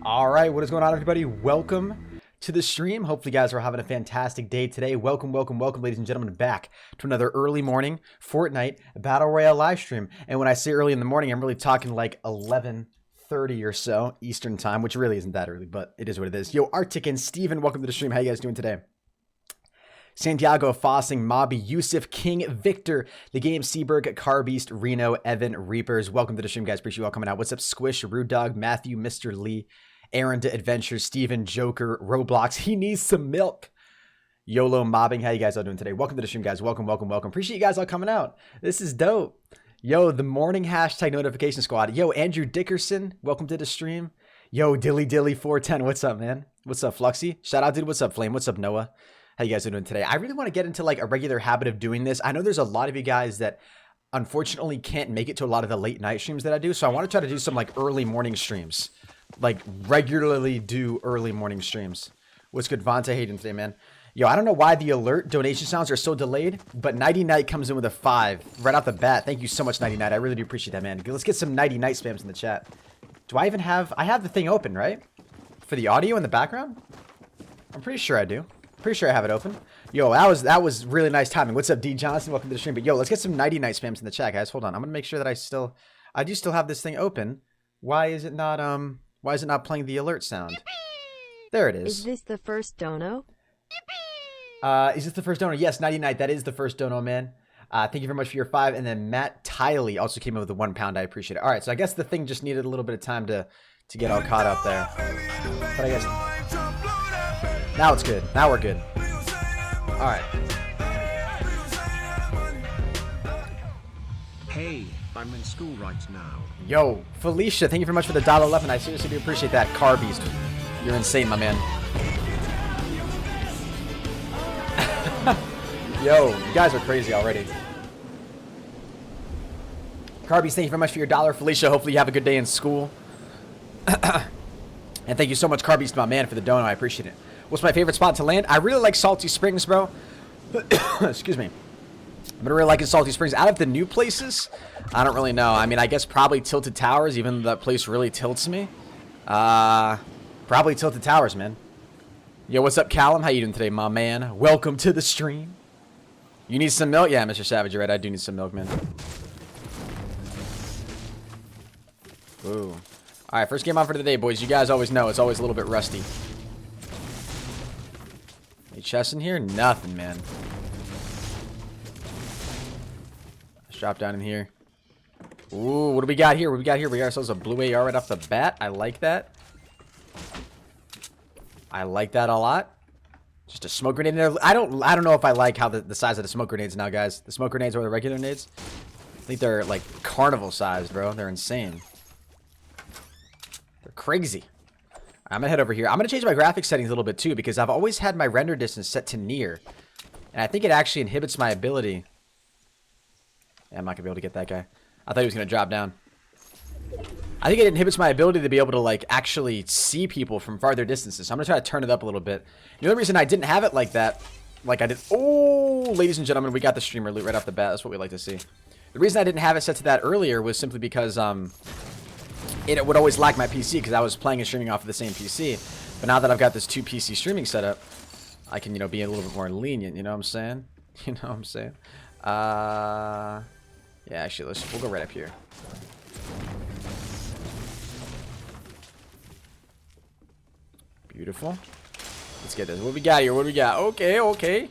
All right, what is going on, everybody? Welcome to the stream. Hopefully, you guys are having a fantastic day today. Welcome, ladies and gentlemen, back to another early morning Fortnite Battle Royale live stream. And when I say early in the morning, I'm really talking like 11:30 or so Eastern time, which really isn't that early, but it is what it is. Yo, Arctic and Steven, welcome to the stream. How you guys doing today? Santiago, Fossing, Mobby, Yusuf, King, Victor, The Game, Seaberg, Carbeast, Reno, Evan, Reapers. Welcome to the stream, guys. Appreciate you all coming out. What's up, Squish, Rude Dog, Matthew, Mr. Lee, Aaron to Adventures, Steven, Joker, Roblox. He needs some milk. YOLO Mobbing. How you guys all doing today? Welcome to the stream, guys. Welcome. Appreciate you guys all coming out. This is dope. Yo, the morning hashtag notification squad. Yo, Andrew Dickerson. Welcome to the stream. Yo, Dilly 410. What's up, man? What's up, Fluxy? Shout out, dude. What's up, Flame? What's up, Noah? How you guys doing today? I really want to get into like a regular habit of doing this. I know there's a lot of you guys that unfortunately can't make it to a lot of the late night streams that I do. So I want to try to do some like early morning streams. Like regularly do early morning streams. What's good, Vontae? Hayden today, man. Yo, I don't know why the alert donation sounds are so delayed, but Nighty Night comes in with a 5 right off the bat. Thank you so much, Nighty Night. I really do appreciate that, man. Let's get some Nighty Night spams in the chat. Do I even have... I have the thing open, right? For the audio in the background? I'm pretty sure I do. Pretty sure I have it open. Yo, that was really nice timing. What's up, D Johnson? Welcome to the stream. But yo, let's get some Nighty Night spams in the chat, guys. Hold on. I'm gonna make sure that I do still have this thing open. Why is it not playing the alert sound? There it is. Is this the first dono? Is this the first dono? Yes, Nighty Night. That is the first dono, man. Thank you very much for your 5. And then Matt Tiley also came in with the £1. I appreciate it. All right, so I guess the thing just needed a little bit of time to get all caught up there. But I guess now it's good. Now we're good. All right. Hey, I'm in school right now. Yo, Felicia, thank you very much for the $11. I seriously do appreciate that. Carbeast, you're insane, my man. Yo, you guys are crazy already. Carbeast, thank you very much for your $1. Felicia, hopefully you have a good day in school. And thank you so much, Carbeast, my man, for the dono. I appreciate it. What's my favorite spot to land? I really like Salty Springs, bro. Excuse me. I'm gonna really like Salty Springs. Out of the new places, I don't really know. I mean, I guess probably Tilted Towers, even though that place really tilts me. Probably Tilted Towers, man. Yo, what's up, Callum? How you doing today, my man? Welcome to the stream. You need some milk? Yeah, Mr. Savage, you're right. I do need some milk, man. Ooh. All right, first game on for today, boys. You guys always know it's always a little bit rusty. Any chests in here? Nothing, man. Let's drop down in here. Ooh, what do we got here? What do we got here? We got ourselves a blue AR right off the bat. I like that. I like that a lot. Just a smoke grenade in there. I don't know if I like how the size of the smoke grenades now, guys. The smoke grenades or the regular nades. I think they're like carnival sized, bro. They're insane. They're crazy. I'm gonna head over here. I'm gonna change my graphics settings a little bit too, because I've always had my render distance set to near, and I think it actually inhibits my ability. Yeah, I'm not gonna be able to get that guy. I thought he was gonna drop down. I think it inhibits my ability to be able to like actually see people from farther distances. So I'm gonna try to turn it up a little bit. The only reason I didn't have it like that, like I did. Oh, ladies and gentlemen, we got the streamer loot right off the bat. That's what we like to see. The reason I didn't have it set to that earlier was simply because it would always lag my PC because I was playing and streaming off of the same PC. But now that I've got this 2 PC streaming setup, I can, you know, be a little bit more lenient. You know what I'm saying? You know what I'm saying? Yeah, actually, we'll go right up here. Beautiful. Let's get this. What we got here? What do we got? Okay.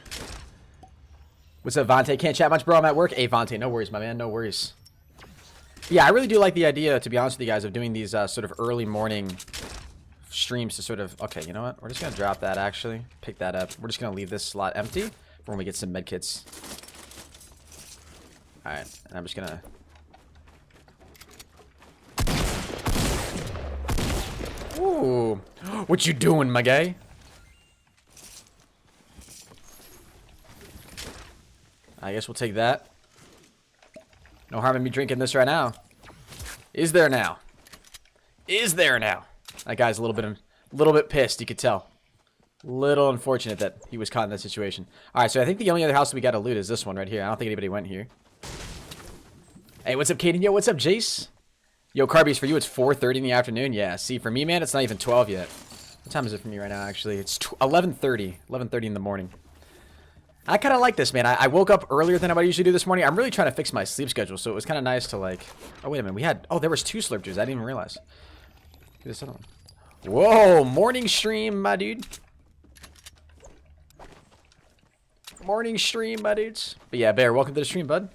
What's up, Vontae? Can't chat much, bro. I'm at work. Hey, Vontae, no worries, my man. No worries. Yeah, I really do like the idea, to be honest with you guys, of doing these sort of early morning streams to sort of... Okay, you know what? We're just going to drop that, actually. Pick that up. We're just going to leave this slot empty for when we get some medkits. Alright, and I'm just going to... Ooh. What you doing, my guy? I guess we'll take that. No harm in me drinking this right now. Is there now? Is there now? That guy's a little bit pissed, you could tell. Little unfortunate that he was caught in that situation. Alright, so I think the only other house that we got to loot is this one right here. I don't think anybody went here. Hey, what's up, Kaden? Yo, what's up, Jace? Yo, Carbies, for you, it's 4:30 in the afternoon. Yeah, see, for me, man, it's not even 12 yet. What time is it for me right now, actually? It's 11:30 in the morning. I kind of like this, man. I woke up earlier than I usually do this morning. I'm really trying to fix my sleep schedule, so it was kind of nice to, like... Oh, wait a minute. We had... Oh, there was 2 slurp juices. I didn't even realize. This other one. Whoa, morning stream, my dude. Morning stream, my dudes. But yeah, Bear, welcome to the stream, bud.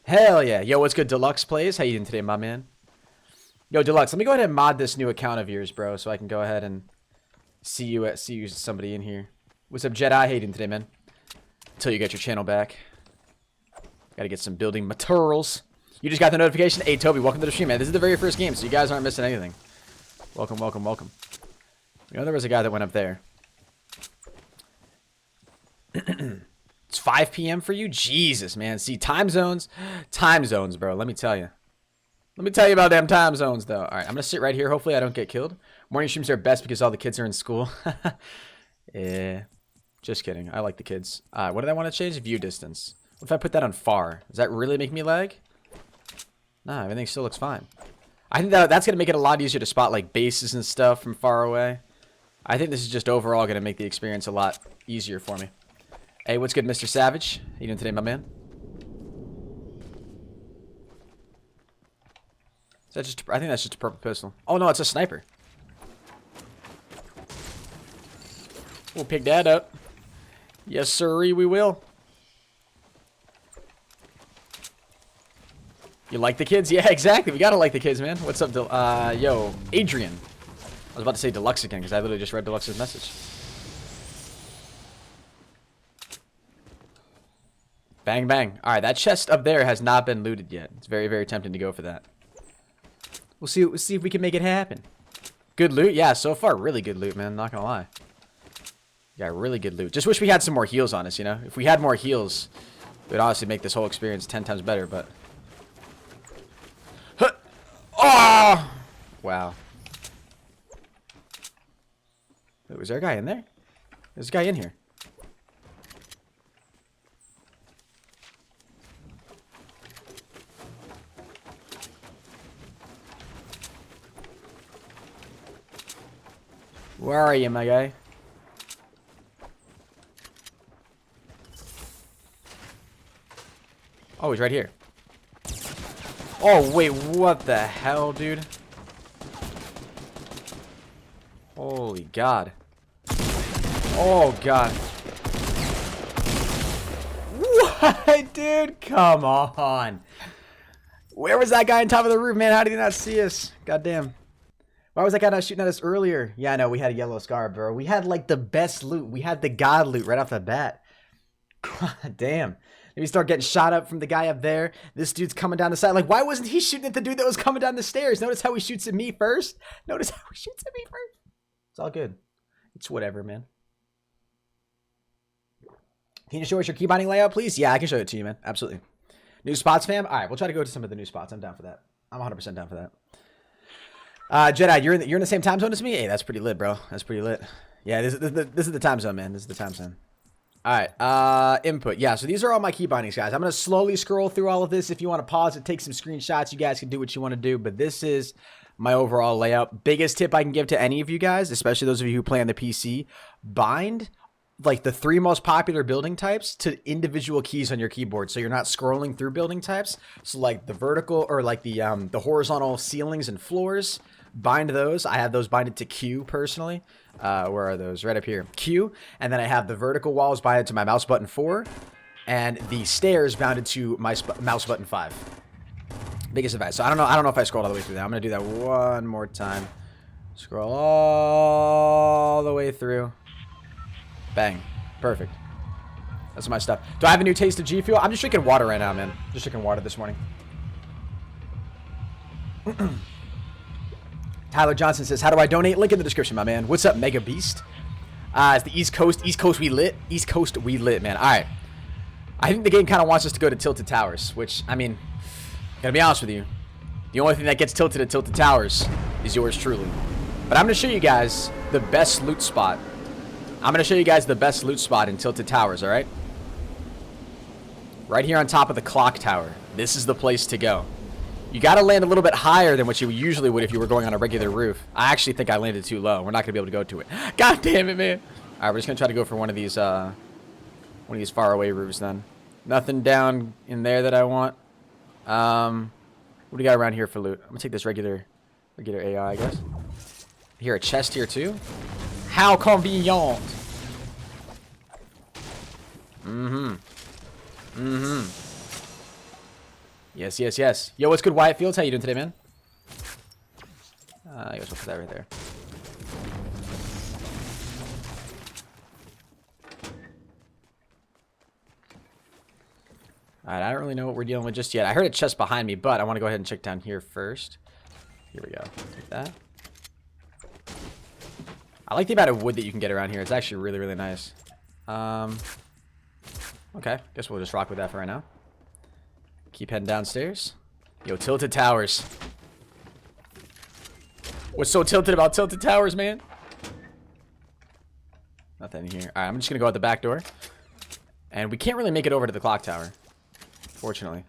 Hell yeah. Yo, what's good, Deluxe Plays? How you doing today, my man? Yo, Deluxe, let me go ahead and mod this new account of yours, bro, so I can go ahead and see you somebody in here. What's up, Jedi? How you doing today, man? Until you get your channel back. Gotta get some building materials. You just got the notification? Hey, Toby, welcome to the stream, man. This is the very first game, so you guys aren't missing anything. Welcome, welcome, welcome. You know, there was a guy that went up there. It's 5 p.m. for you? Jesus, man. See, time zones, bro. Let me tell you. Let me tell you about them time zones, though. All right, I'm going to sit right here. Hopefully, I don't get killed. Morning streams are best because all the kids are in school. Yeah, just kidding. I like the kids. What did I want to change? View distance. What if I put that on far? Does that really make me lag? Nah, everything still looks fine. I think that's going to make it a lot easier to spot, like, bases and stuff from far away. I think this is just overall going to make the experience a lot easier for me. Hey, what's good, Mr. Savage? How you doing today, my man? Is that just... I think that's just a purple pistol. Oh, no, it's a sniper. We'll pick that up. Yes, sirree, we will. You like the kids? Yeah, exactly. We gotta like the kids, man. What's up, yo, Adrian. I was about to say Deluxe again, because I literally just read Deluxe's message. Bang, bang. Alright, that chest up there has not been looted yet. It's very, very tempting to go for that. We'll see if we can make it happen. Good loot? Yeah, so far, really good loot, man. Not gonna lie. Yeah, really good loot. Just wish we had some more heals on us, you know? If we had more heals, it would honestly make this whole experience 10 times better, but... Huh. Oh! Wow. Wait, was there a guy in there? There's a guy in here. Where are you, my guy? Oh, he's right here. Oh, wait, what the hell, dude? Holy God. Oh, God. What, dude? Come on. Where was that guy on top of the roof, man? How did he not see us? Goddamn. Why was that guy not shooting at us earlier? Yeah, I know. We had a yellow scar, bro. We had, like, the best loot. We had the god loot right off the bat. God damn. Then we start getting shot up from the guy up there. This dude's coming down the side. Like, why wasn't he shooting at the dude that was coming down the stairs? Notice how he shoots at me first. Notice how he shoots at me first. It's all good. It's whatever, man. Can you show us your key binding layout, please? Yeah, I can show it to you, man. Absolutely. New spots, fam? All right, we'll try to go to some of the new spots. I'm down for that. I'm 100% down for that. Jedi, you're in the same time zone as me? Hey, that's pretty lit, bro. That's pretty lit. Yeah, this is the time zone, man. This is the time zone. All right, input. Yeah, so these are all my key bindings, guys. I'm going to slowly scroll through all of this. If you want to pause it, take some screenshots, you guys can do what you want to do. But this is my overall layout. Biggest tip I can give to any of you guys, especially those of you who play on the PC, bind like the 3 most popular building types to individual keys on your keyboard, so you're not scrolling through building types. So like the vertical or like the horizontal ceilings and floors, bind those. I have those binded to Q personally. Where are those? Right up here. Q. And then I have the vertical walls binded to my mouse button 4, and the stairs bounded to my mouse button 5. Biggest advice. So I don't know if I scrolled all the way through that. I'm gonna do that one more time. Scroll all the way through. Bang. Perfect. That's my stuff. Do I have a new taste of GFuel? I'm just drinking water right now, man. Just drinking water this morning. Tyler Johnson says, how do I donate? Link in the description, my man. What's up, Mega Beast? It's the East Coast. East Coast we lit. East Coast we lit, man. All right. I think the game kind of wants us to go to Tilted Towers, which, I mean, gotta be honest with you. The only thing that gets tilted at Tilted Towers is yours truly. But I'm going to show you guys the best loot spot. I'm going to show you guys the best loot spot in Tilted Towers, all right? Right here on top of the clock tower. This is the place to go. You got to land a little bit higher than what you usually would if you were going on a regular roof. I actually think I landed too low. We're not going to be able to go to it. God damn it, man. All right, we're just going to try to go for one of these far away roofs then. Nothing down in there that I want. What do we got around here for loot? I'm going to take this regular AI, I guess. Here, a chest here too. How convenient. Yes, yes, yes. Yo, what's good, Wyatt Fields? How you doing today, man? I guess we'll put that right there. Alright, I don't really know what we're dealing with just yet. I heard a chest behind me, but I want to go ahead and check down here first. Here we go. Take that. I like the amount of wood that you can get around here. It's actually really, really nice. Okay. Guess we'll just rock with that for right now. Keep heading downstairs. Yo, tilted towers. What's so tilted about tilted towers, man? Nothing here. Alright, I'm just gonna go out the back door. And we can't really make it over to the clock tower. Fortunately.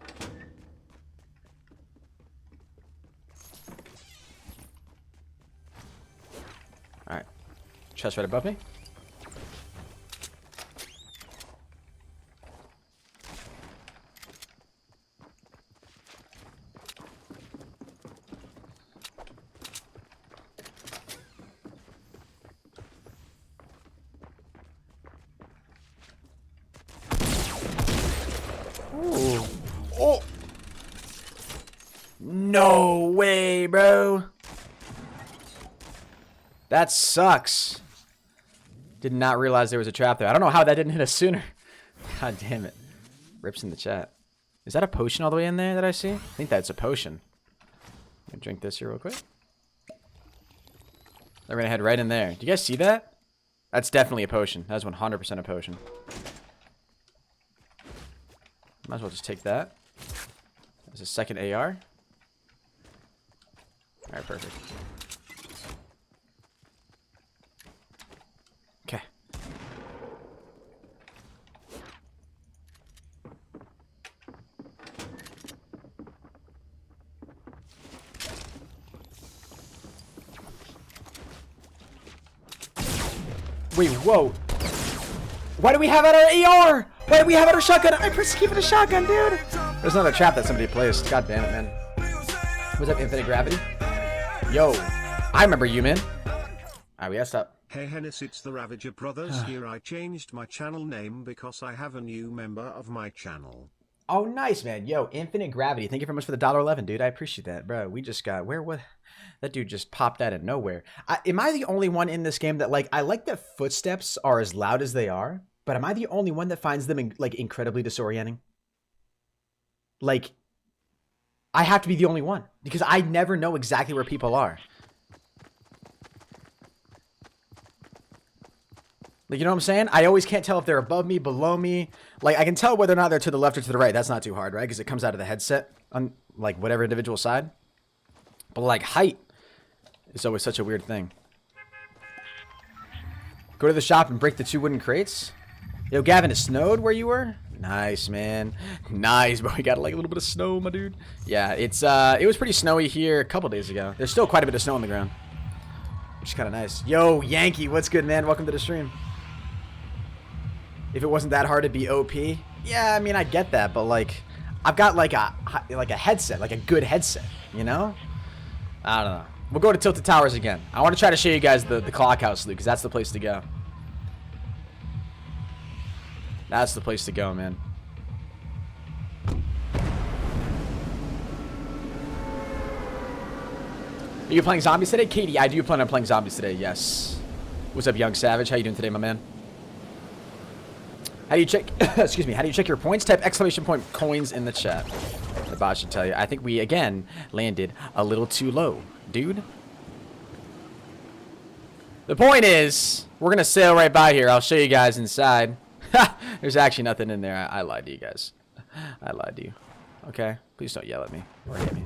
Alright. Chest right above me. Ooh. Oh! No way, bro. That sucks. Did not realize there was a trap there. I don't know how that didn't hit us sooner. God damn it. Rips in the chat. Is that a potion all the way in there that I see? I think that's a potion. I'm gonna drink this here real quick. They're gonna head right in there. Do you guys see that? That's definitely a potion. That's 100% a potion. Might as well just take that. There's a second AR. Alright, perfect. Okay. Wait, whoa. Why do we have it our AR? Why do we have it our shotgun? I pressed keep it a shotgun, dude. There's another trap that somebody placed. God damn it, man. Was that infinite gravity? Yo, I remember you, man. Alright, we asked up. Hey Henis, it's the Ravager Brothers here. I changed my channel name because I have a new member of my channel. Oh, nice, man. Yo, infinite gravity. Thank you very much for the $1.11, dude. I appreciate that, bro. We just got what? That dude just popped out of nowhere. Am I the only one in this game that I like that footsteps are as loud as they are, but am I the only one that finds them incredibly disorienting? I have to be the only one because I never know exactly where people are. You know what I'm saying? I always can't tell if they're above me, below me. I can tell whether or not they're to the left or to the right. That's not too hard, right? Because it comes out of the headset on, whatever individual side. But, height is always such a weird thing. Go to the shop and break the 2 wooden crates. Yo, Gavin, it snowed where you were? Nice, man. Nice, bro. We got, a little bit of snow, my dude. Yeah, it was pretty snowy here a couple days ago. There's still quite a bit of snow on the ground, which is kind of nice. Yo, Yankee, what's good, man? Welcome to the stream. If it wasn't that hard to be OP, yeah, I mean, I get that, but I've got a headset, a good headset, you know? I don't know. We'll go to Tilted Towers again. I want to try to show you guys the clock house loot because that's the place to go. That's the place to go, man. Are you playing zombies today? Katie, I do plan on playing zombies today, yes. What's up, Young Savage? How you doing today, my man? How do you check, excuse me, how do you check your points? Type exclamation point coins in the chat. The bot should tell you. I think we, again, landed a little too low, dude. The point is, we're going to sail right by here. I'll show you guys inside. There's actually nothing in there. I lied to you guys. I lied to you. Okay? Please don't yell at me or hit me.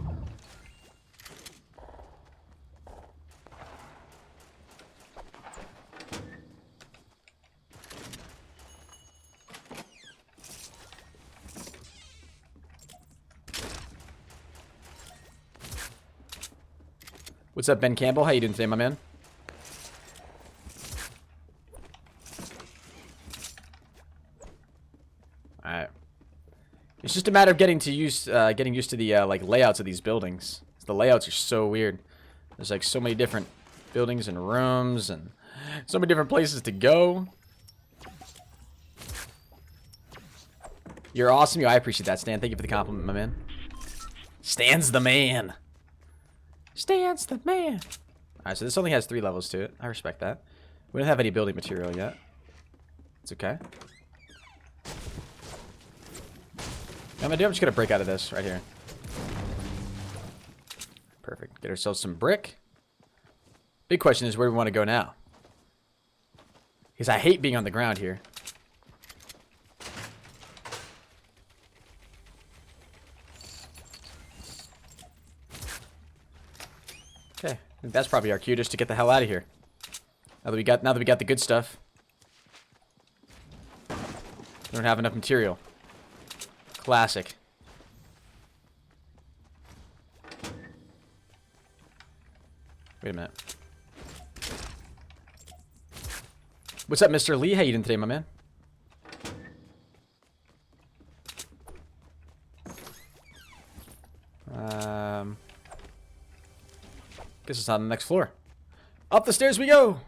What's up, Ben Campbell? How you doing today, my man? All right. It's just a matter of getting used to the like layouts of these buildings. The layouts are so weird. There's like so many different buildings and rooms and so many different places to go. You're awesome. I appreciate that, Stan. Thank you for the compliment, my man. Stan's the man. Stan's the man. Alright, so this only has 3 levels to it. I respect that. We don't have any building material yet. It's okay. I'm just gonna break out of this right here. Perfect. Get ourselves some brick. Big question is where we want to go now. Because I hate being on the ground here. Okay, I think that's probably our cue just to get the hell out of here. Now that we got the good stuff. We don't have enough material. Classic. Wait a minute. What's up, Mr. Lee? How you doing today, my man? Guess it's on the next floor. Up the stairs we go.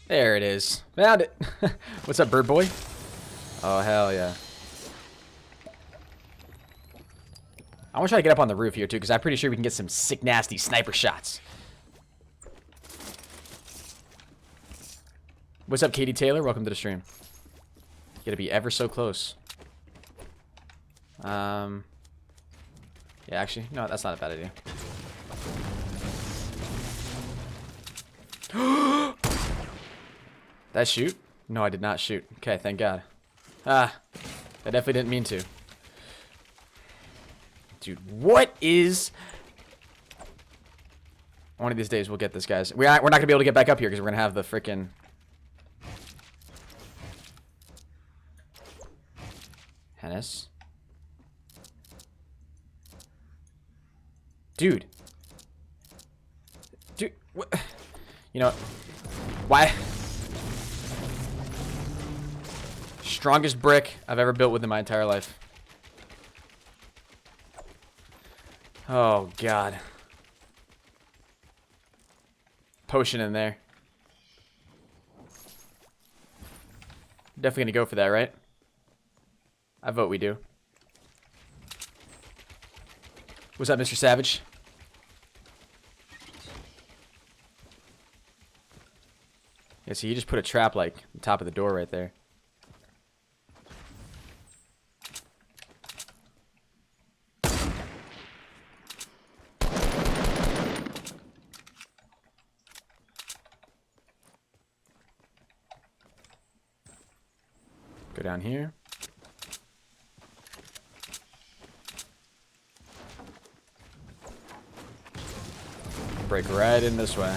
There it is. Found it. What's up, bird boy? Oh, hell yeah. I want to try to get up on the roof here, too, because I'm pretty sure we can get some sick, nasty sniper shots. What's up, Katie Taylor? Welcome to the stream. You gotta be ever so close. Yeah, actually, no, that's not a bad idea. Did I shoot? No, I did not shoot. Okay, thank God. Ah, I definitely didn't mean to. Dude, what is... One of these days we'll get this, guys. We're not gonna be able to get back up here because we're gonna have the frickin'... Henis. Dude. Dude, what? You know, why? Strongest brick I've ever built within my entire life. Oh, God. Potion in there. Definitely gonna go for that, right? I vote we do. What's up, Mr. Savage? Yeah, so you just put a trap, like, on the top of the door right there. Go down here. Break right in this way.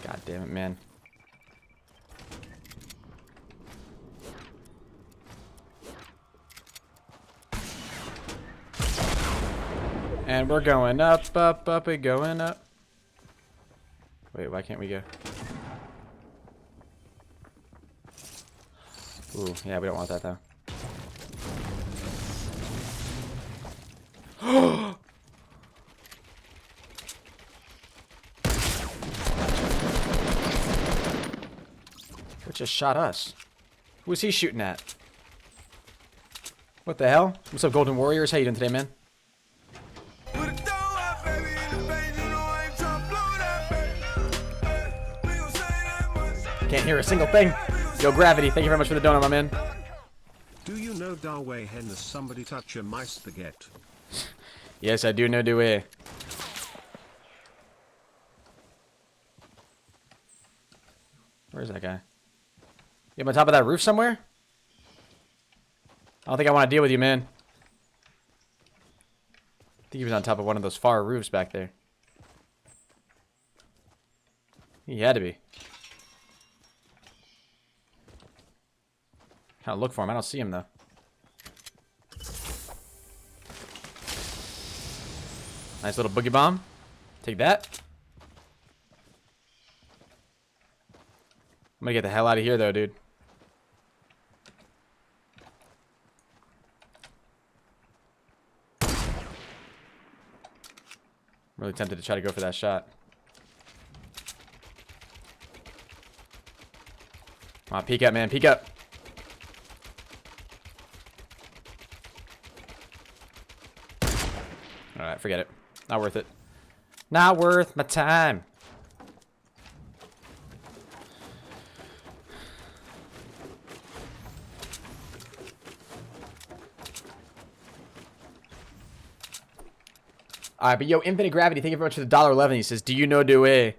God damn it, man. And we're going up, up, up, and going up. Wait, why can't we go? Ooh, yeah, we don't want that, though. What just shot us? Who was he shooting at? What the hell? What's up, Golden Warriors? How you doing today, man? Can't hear a single thing. Yo, Gravity, thank you very much for the donut, my man. Do you know Darway Henis? Somebody touch my spaghetti. Yes, I do know Dewey. Where's that guy? You up on top of that roof somewhere? I don't think I want to deal with you, man. I think he was on top of one of those far roofs back there. He had to be. Kind of look for him. I don't see him, though. Nice little boogie bomb. Take that. I'm gonna get the hell out of here, though, dude. I'm really tempted to try to go for that shot. Come on, peek up, man. Peek up. Alright, forget it. Not worth it. Not worth my time. Alright, but yo, Infinite Gravity, thank you very much for the $1.11. He says, do you know the way?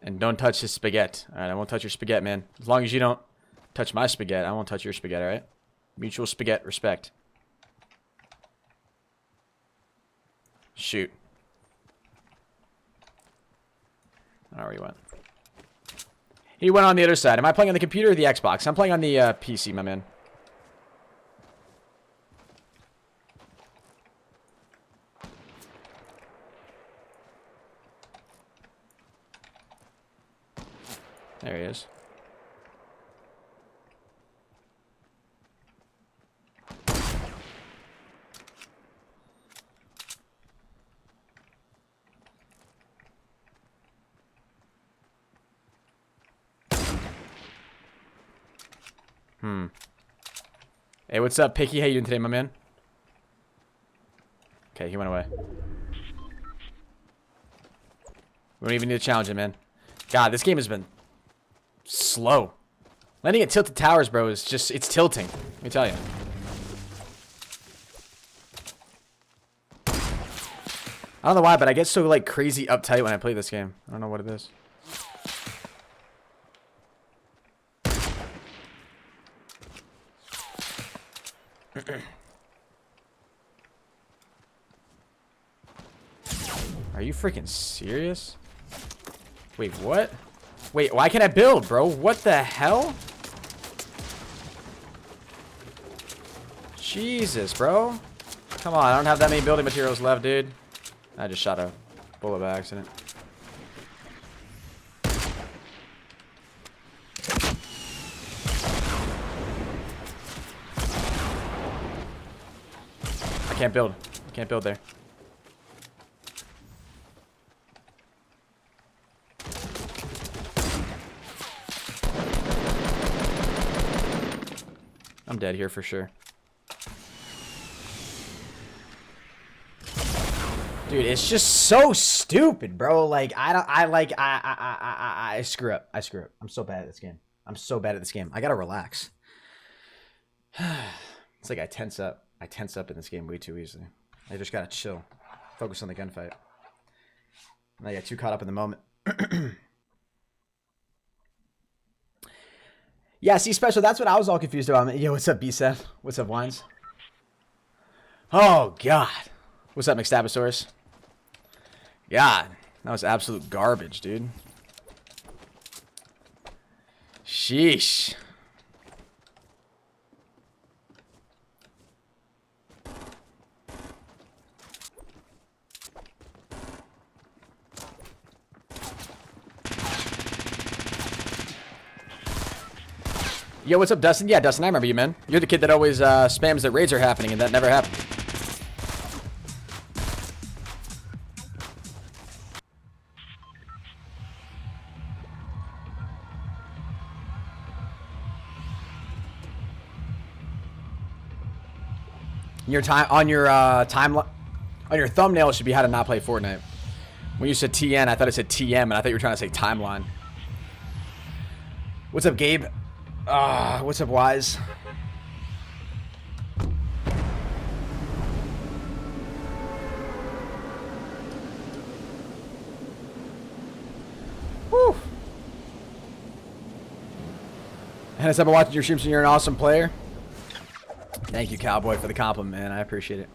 And don't touch his spaghetti. Alright, I won't touch your spaghetti, man. As long as you don't touch my spaghetti, I won't touch your spaghetti, alright? Mutual spaghetti respect. Shoot. I don't know where he went. He went on the other side. Am I playing on the computer or the Xbox? I'm playing on the PC, my man. There he is. Hey, what's up, Picky? How you doing today, my man? Okay, he went away. We don't even need to challenge him, man. God, this game has been slow. Landing at tilted towers, bro, is just, it's tilting. Let me tell you. I don't know why, but I get so, like, crazy uptight when I play this game. I don't know what it is. Are you freaking serious? Wait, what? Wait, why can't I build, bro? What the hell? Jesus, bro. Come on, I don't have that many building materials left, dude. I just shot a bullet by accident. I can't build. I can't build there. I'm dead here for sure. Dude, it's just so stupid, bro. Like, I screw up. I screw up. I'm so bad at this game. I'm so bad at this game. I gotta relax. It's like I tense up. I tense up in this game way too easily. I just gotta chill. Focus on the gunfight. And I get too caught up in the moment. Yeah, see, Special, that's what I was all confused about. Yo, what's up, B7? What's up, Wines? Oh, God. What's up, McStabosaurus? God, that was absolute garbage, dude. Sheesh. Yo, what's up, Dustin? Yeah, Dustin, I remember you, man. You're the kid that always spams that raids are happening, and that never happened. Your time on your timeline, on your thumbnail should be how to not play Fortnite. When you said TN, I thought it said TM, and I thought you were trying to say timeline. What's up, Gabe? What's up, Wise? Whew. Henis, I've been watching your streams and you're an awesome player. Thank you, Cowboy, for the compliment, man. I appreciate it.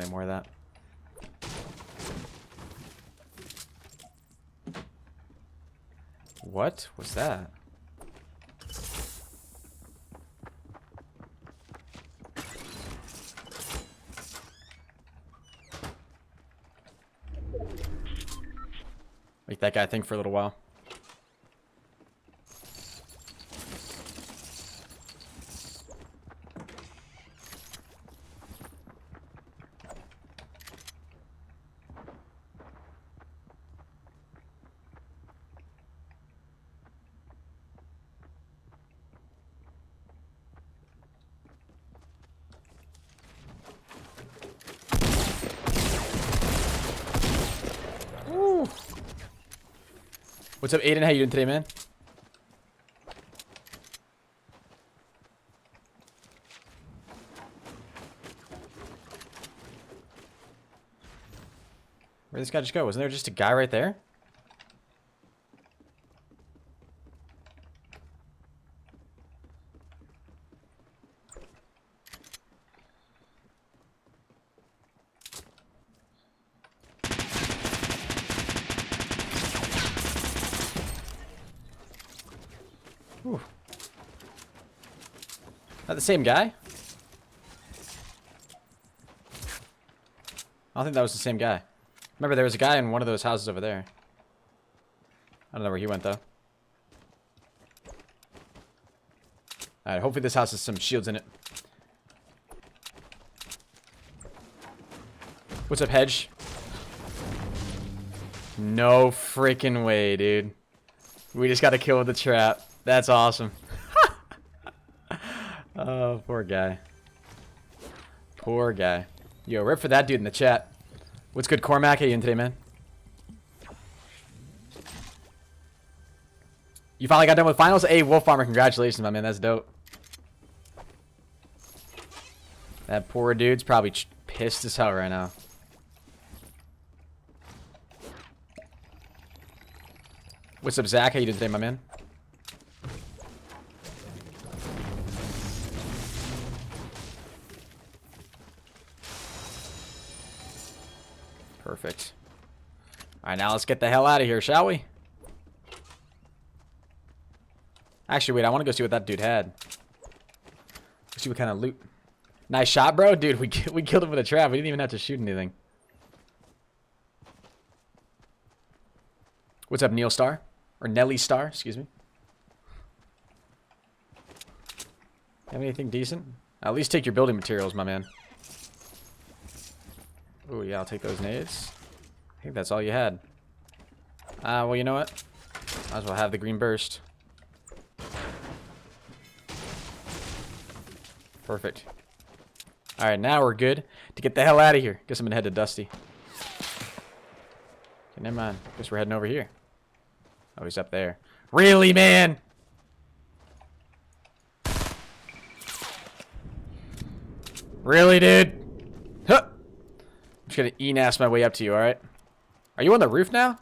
get more of that. What was that? Make that guy think for a little while. Ooh. What's up, Aiden? How you doing today, man? Where'd this guy just go? Wasn't there just a guy right there? Ooh. Not the same guy? I don't think that was the same guy. Remember, there was a guy in one of those houses over there. I don't know where he went, though. Alright, hopefully this house has some shields in it. What's up, Hedge? No freaking way, dude. We just got to kill with the trap. That's awesome. Oh, poor guy. Poor guy. Yo, rip for that dude in the chat. What's good, Cormac? How you in today, man? You finally got done with finals? Hey, Wolf Farmer, congratulations, my man. That's dope. That poor dude's probably pissed as hell right now. What's up, Zach? How you doing today, my man? Perfect. Alright, now let's get the hell out of here, shall we? Actually, wait, I want to go see what that dude had. Let's see what kind of loot. Nice shot, bro. Dude, we killed him with a trap. We didn't even have to shoot anything. What's up, Neil Star? Or Nelly Star, excuse me. Have anything decent? At least take your building materials, my man. Oh, yeah, I'll take those nades. I think that's all you had. Well, you know what? Might as well have the green burst. Perfect. Alright, now we're good to get the hell out of here. Guess I'm gonna head to Dusty. Okay, never mind. Guess we're heading over here. Oh, he's up there. Really, man? Really, dude? Huh. I'm just gonna E-NAS my way up to you, alright? Are you on the roof now?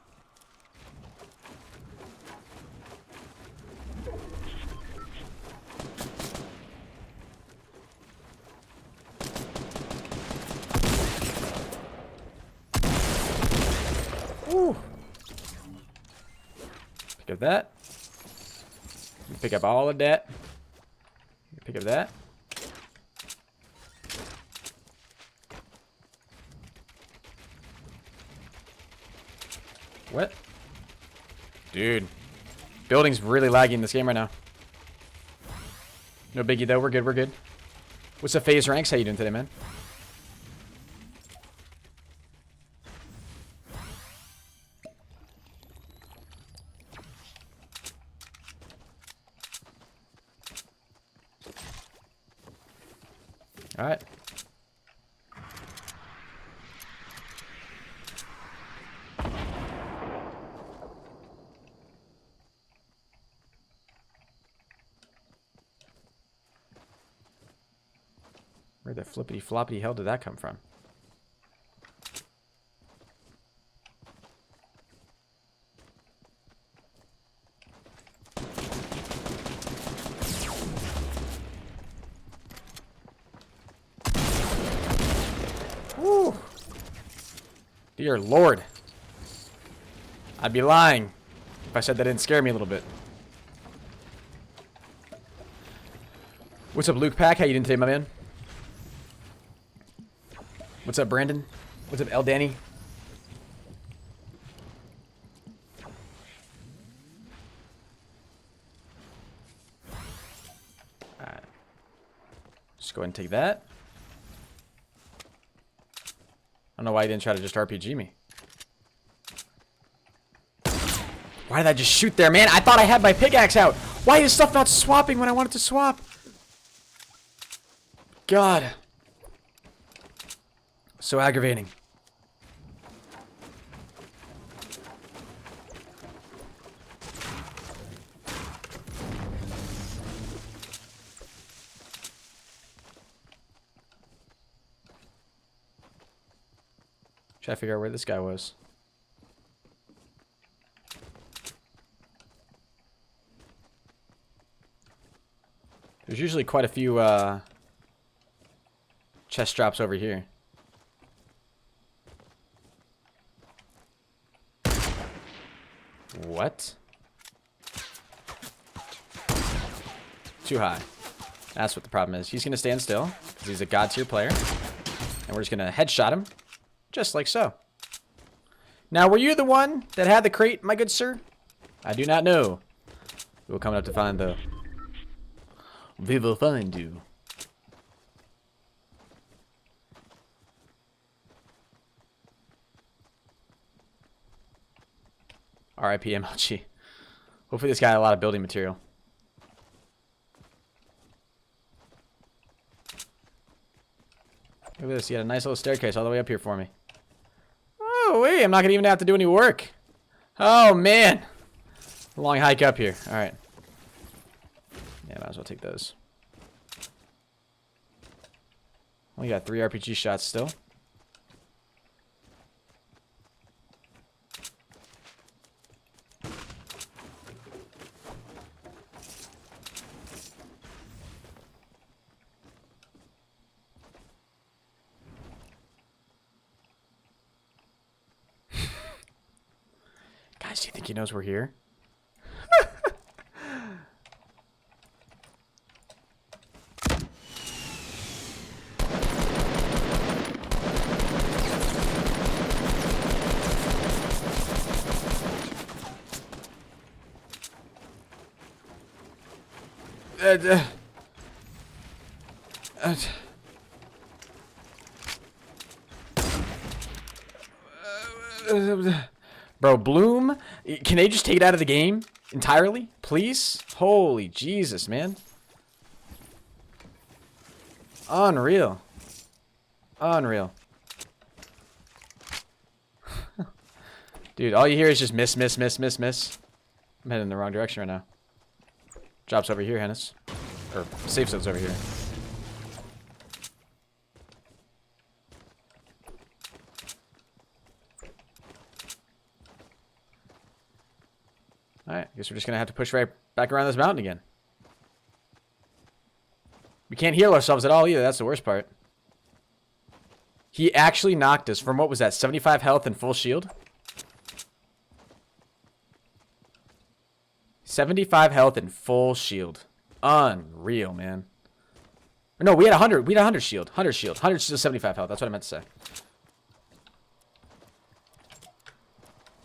Woo. Pick up that. Pick up all of that. Pick up that. What? Dude. Building's really laggy in this game right now. No biggie though. We're good. We're good. What's the phase ranks? How you doing today, man? All right. Where the flippity floppity hell did that come from? Woo. Dear Lord. I'd be lying if I said that didn't scare me a little bit. What's up, Luke Pack? How you doing today, my man? What's up, Brandon? What's up, L Danny? Alright. Just go ahead and take that. I don't know why he didn't try to just RPG me. Why did I just shoot there, man? I thought I had my pickaxe out. Why is stuff not swapping when I want it to swap? God. So aggravating. Try to figure out where this guy was. There's usually quite a few chest drops over here. What? Too high. That's what the problem is. He's going to stand still because he's a god tier player. And we're just going to headshot him. Just like so. Now, were you the one that had the crate, my good sir? I do not know. We'll come up to find though. We will find you. RIP MLG. Hopefully this guy had a lot of building material. Look at this. He had a nice little staircase all the way up here for me. Oh, wait. I'm not going to even have to do any work. Oh, man. Long hike up here. All right. Yeah, might as well take those. We got 3 RPG shots still. Guys, do you think he knows we're here? Bro, Bloom, can they just take it out of the game entirely, please? Holy Jesus, man. Unreal. Unreal. Dude, all you hear is just miss, miss, miss, miss, miss. I'm heading in the wrong direction right now. Drops over here, Henis. Or safe zone's over here. Alright, guess we're just gonna have to push right back around this mountain again. We can't heal ourselves at all either, that's the worst part. He actually knocked us from, what was that, 75 health and full shield? 75 health and full shield. Unreal, man. No, we had 100. We had 100 shield. 100 shield. 100 shield, 75 health. That's what I meant to say.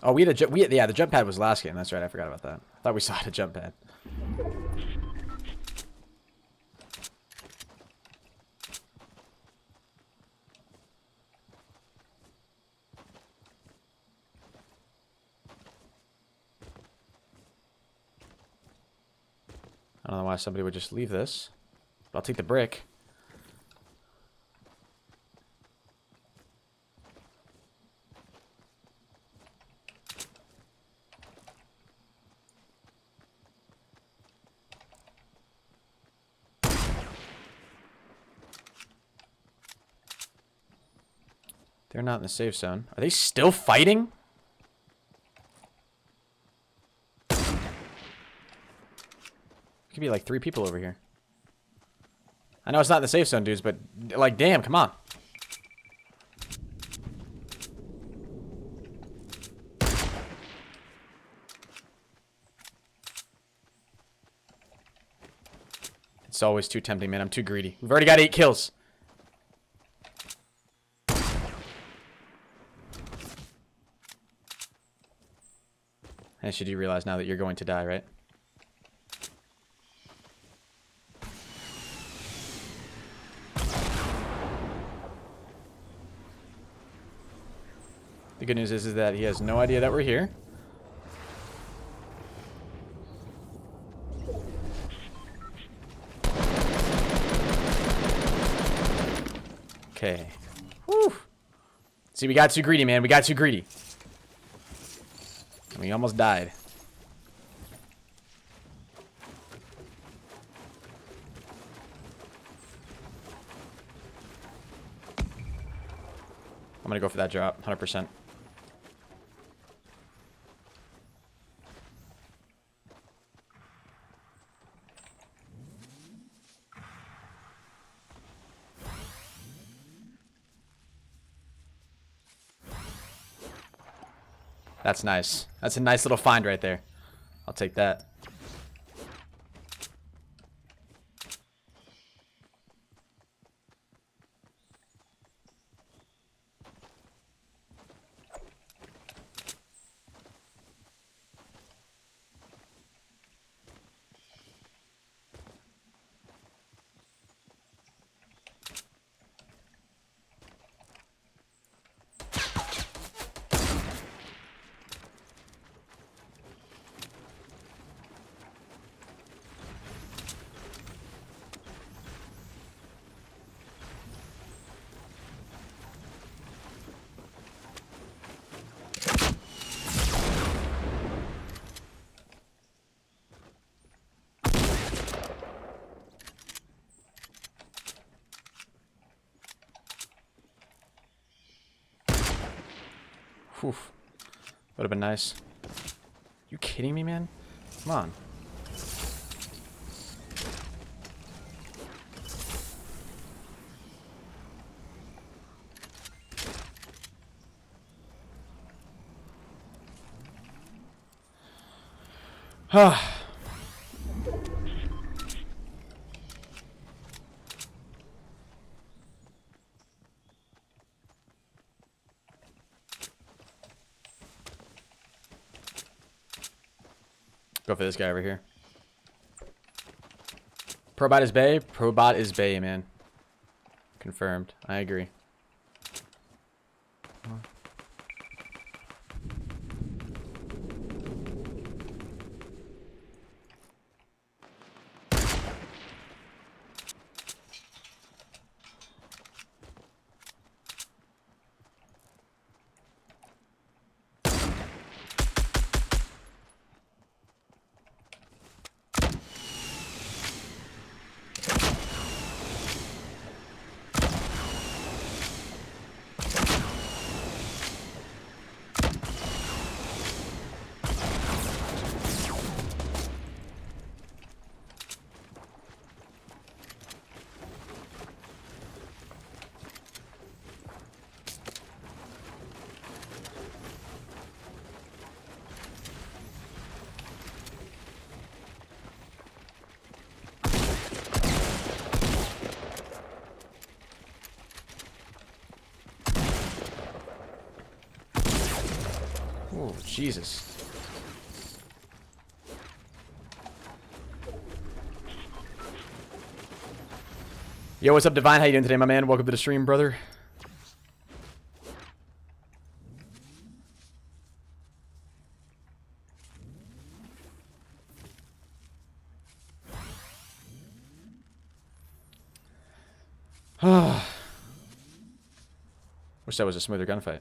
Oh, we had a yeah, the jump pad was last game. That's right. I forgot about that. I thought we saw the jump pad. I don't know why somebody would just leave this. But I'll take the brick. They're not in the safe zone. Are they still fighting? Could be like 3 people over here. I know it's not in the safe zone, dudes, but like, damn, come on. It's always too tempting, man. I'm too greedy. We've already got 8 kills. And should you realize now that you're going to die, right? The good news is that he has no idea that we're here. Okay. Whew. See, we got too greedy, man. We got too greedy. And we almost died. I'm gonna go for that drop, 100%. That's nice. That's a nice little find right there. I'll take that. Whew. Would have been nice. You kidding me, man? Come on. Go for this guy over here. ProBot is Bay. ProBot is Bay, man. Confirmed. I agree. Oh, Jesus. Yo, what's up, Divine? How you doing today, my man? Welcome to the stream, brother. Wish that was a smoother gunfight.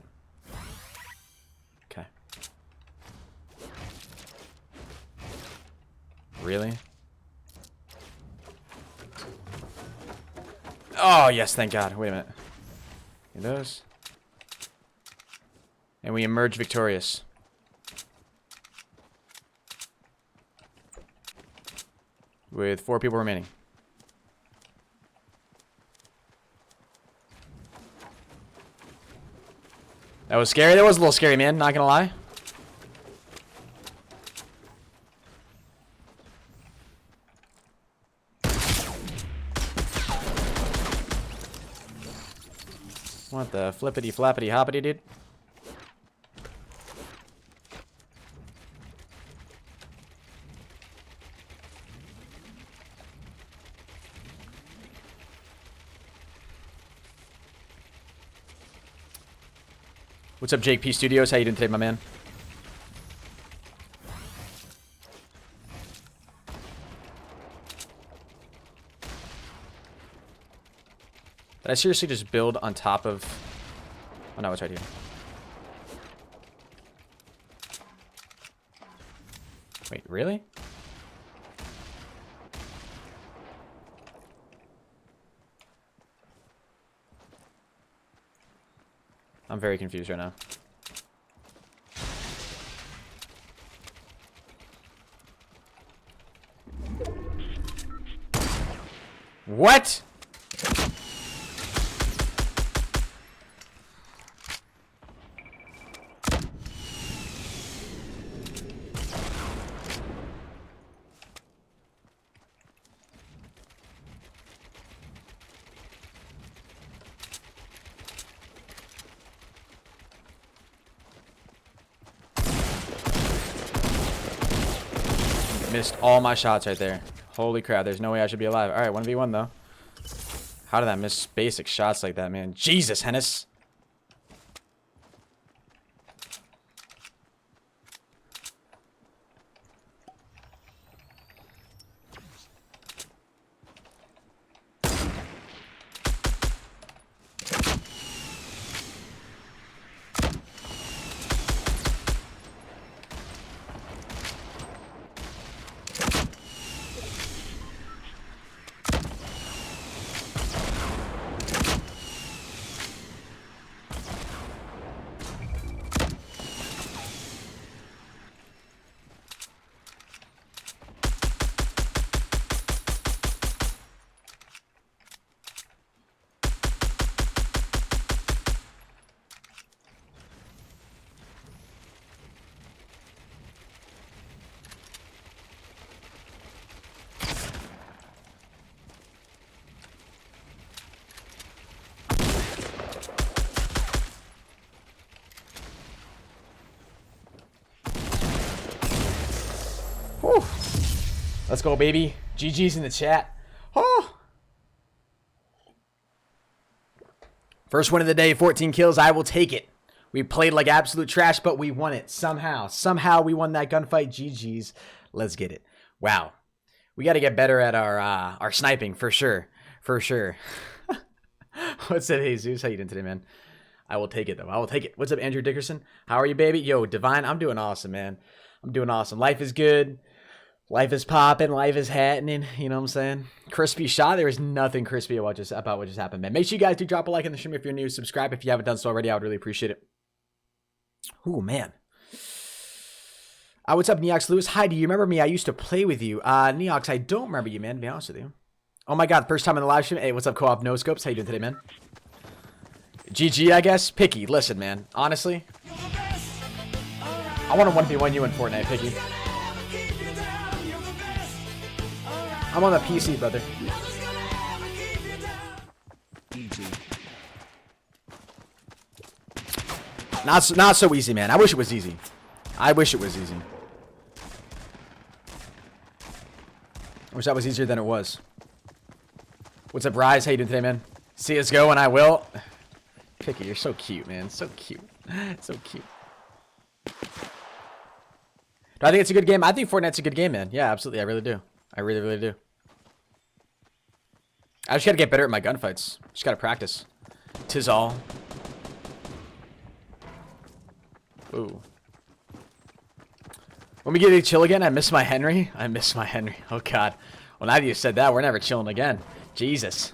Okay. Really? Oh, yes, thank God. Wait a minute. Get those. And we emerge victorious. With 4 people remaining. That was scary. That was a little scary, man. Not gonna lie. What the flippity flappity hoppity, dude? What's up, Jake P Studios? How you doing today, my man? Did I seriously just build on top of... Oh, no, it's right here. Wait, really? I'm very confused right now. What? Missed all my shots right there. Holy crap, there's no way I should be alive. Alright, 1v1 though. How did I miss basic shots like that, man? Jesus, Henis. Whew. Let's go, baby. GG's in the chat. Oh. First win of the day, 14 kills. I will take it. We played like absolute trash, but we won it somehow. Somehow we won that gunfight. GG's. Let's get it. Wow. We got to get better at our sniping for sure. For sure. What's up, Jesus? How you doing today, man? I will take it, though. I will take it. What's up, Andrew Dickerson? How are you, baby? Yo, Divine, I'm doing awesome, man. I'm doing awesome. Life is good. Life is popping. Life is happening. You know what I'm saying? Crispy shot. There is nothing crispy about what just happened, man. Make sure you guys do drop a like in the stream if you're new. Subscribe if you haven't done so already. I would really appreciate it. Ooh, man. What's up, Neox Lewis? Hi, do you remember me? I used to play with you. Neox, I don't remember you, man, to be honest with you. Oh, my God. First time in the live stream. Hey, what's up, Co-op No Scopes? How you doing today, man? GG, I guess. Picky, listen, man. Honestly, I want to 1v1 you in Fortnite, Picky. I'm on the PC, brother. Not so easy, man. I wish it was easy. I wish it was easy. I wish that was easier than it was. What's up, Rise? How you doing today, man? CSGO and I will. Picky, you're so cute, man. So cute. So cute. Do I think it's a good game? I think Fortnite's a good game, man. Yeah, absolutely. I really do. I really, really do. I just gotta get better at my gunfights. Just gotta practice. 'Tis all. Ooh. When we get to chill again, I miss my Henry. I miss my Henry. Oh, God. Well, now that you said that, we're never chilling again. Jesus.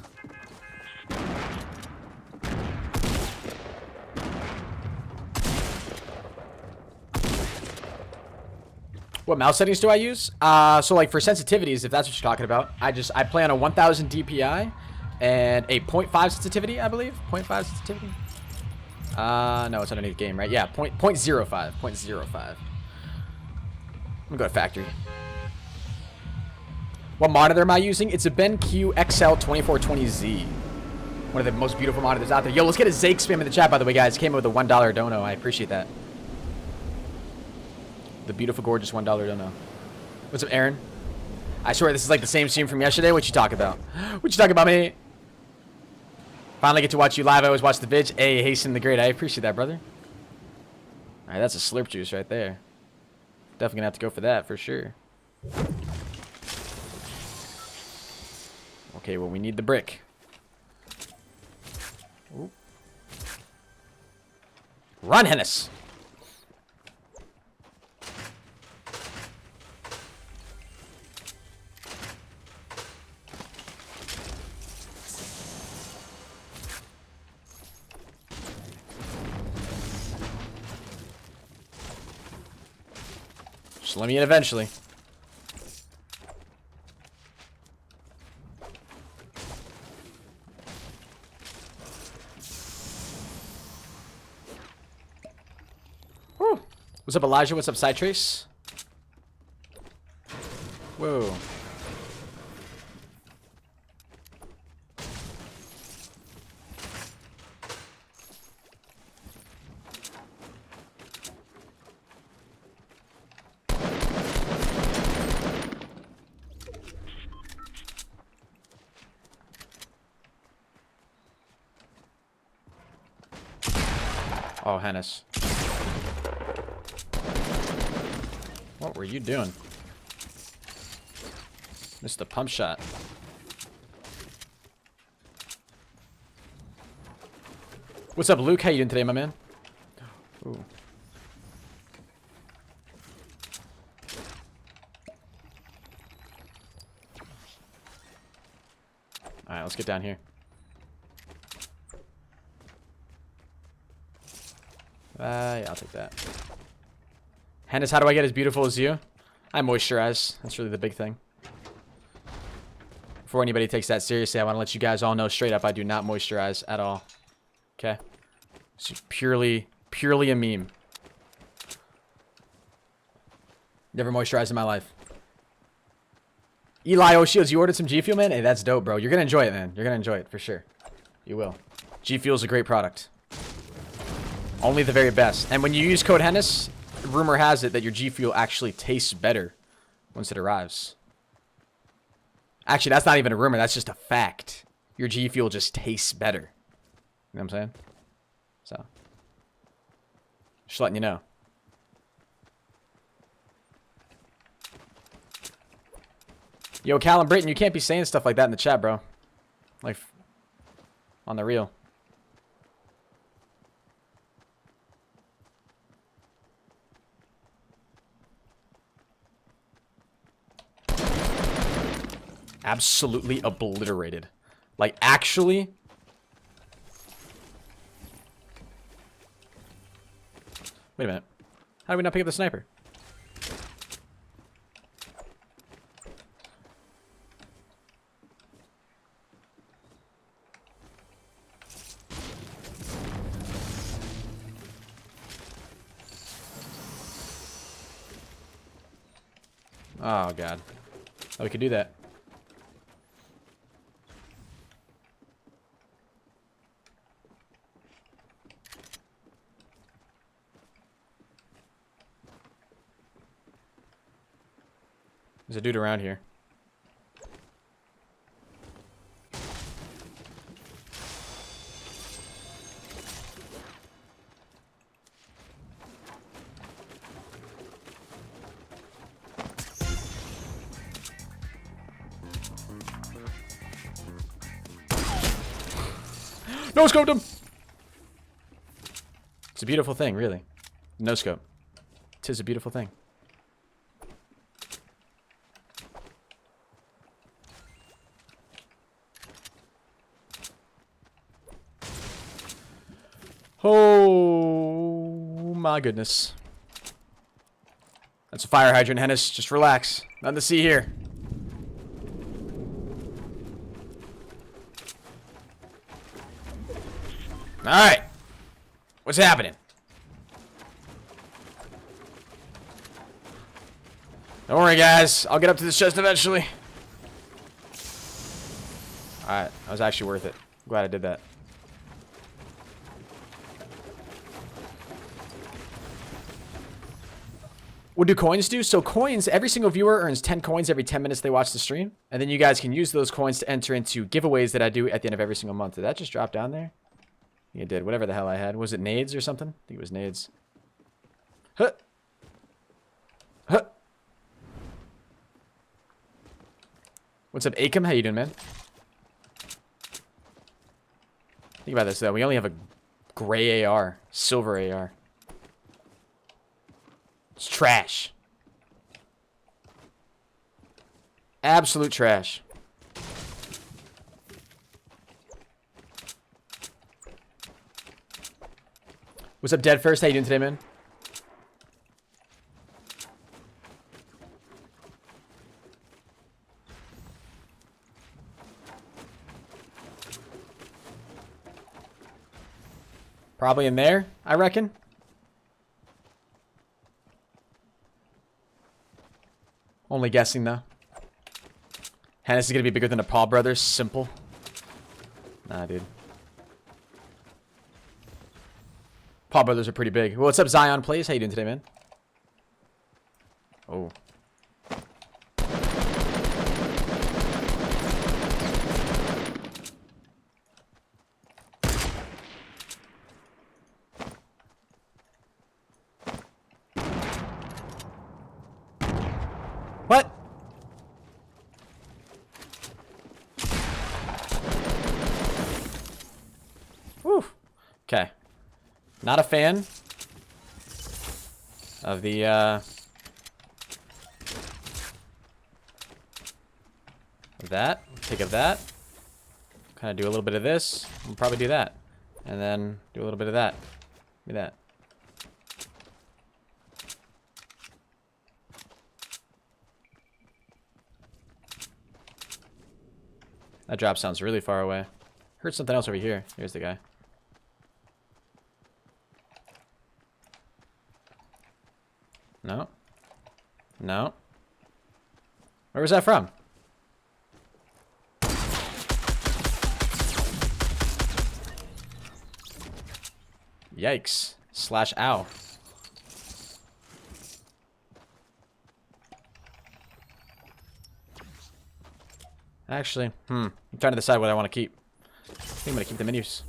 What mouse settings do I use? So like for sensitivities, if that's what you're talking about, I play on a 1000 DPI and a 0.5 sensitivity, I believe. 0.5 sensitivity. No, it's underneath game, right? Yeah, 0.05. 0.05. I'm gonna go to factory. What monitor am I using? It's a BenQ XL2420Z. One of the most beautiful monitors out there. Yo, let's get a Zake spam in the chat, by the way, guys. Came up with a $1 dono. I appreciate that. The beautiful, gorgeous $1 dono. What's up, Aaron? I swear this is like the same stream from yesterday. What you talk about? What you talking about, me? Finally get to watch you live. I always watch the vids. Hey, Hasten the Great. I appreciate that, brother. All right, that's a slurp juice right there. Definitely gonna have to go for that for sure. Okay, well, we need the brick. Ooh. Run, Henis. Just let me in eventually. Whew. What's up, Elijah? What's up, Cytrace? Whoa. Oh, Henis. What were you doing? Missed the pump shot. What's up, Luke? How you doing today, my man? Ooh. Alright, let's get down here. Yeah, I'll take that. Henis, how do I get as beautiful as you? I moisturize. That's really the big thing. Before anybody takes that seriously, I want to let you guys all know straight up, I do not moisturize at all. Okay? It's purely a meme. Never moisturized in my life. Eli Oshios, you ordered some GFuel, man? Hey, that's dope, bro. You're going to enjoy it, man. You're going to enjoy it, for sure. You will. GFuel's a great product. Only the very best. And when you use code Henis, rumor has it that your GFuel actually tastes better once it arrives. Actually, that's not even a rumor. That's just a fact. Your GFuel just tastes better. You know what I'm saying? So. Just letting you know. Yo, Callum Britton, you can't be saying stuff like that in the chat, bro. Like, on the real. Absolutely obliterated. Like, actually. Wait a minute. How did we not pick up the sniper? Oh, God. Oh, we could do that. There's a dude around here. No scoped him! It's a beautiful thing, really. No scope. 'Tis a beautiful thing. Oh my goodness. That's a fire hydrant, Henis. Just relax. Nothing to see here. Alright. What's happening? Don't worry, guys. I'll get up to this chest eventually. Alright. That was actually worth it. Glad I did that. What do coins do? So coins, every single viewer earns 10 coins every 10 minutes they watch the stream. And then you guys can use those coins to enter into giveaways that I do at the end of every single month. Did that just drop down there? I think it did. Whatever the hell I had. Was it nades or something? I think it was nades. Huh. Huh. What's up, Akam? How you doing, man? Think about this, though. We only have a gray AR. Silver AR. It's trash. Absolute trash. What's up, Dead First? How you doing today, man? Probably in there, I reckon. Only guessing, though. Henis is going to be bigger than the Paul brothers. Simple. Nah, dude. Paul brothers are pretty big. Well, what's up, Zion Plays? How you doing today, man? Oh. What? Whew. Okay. Not a fan of the, that. Take of that. Kind of do a little bit of this. We'll probably do that. And then do a little bit of that. Do that. That drop sounds really far away. Heard something else over here. Here's the guy. No. No. Where was that from? Yikes. Slash ow. Actually, I'm trying to decide what I want to keep. I think I'm going to keep the menus.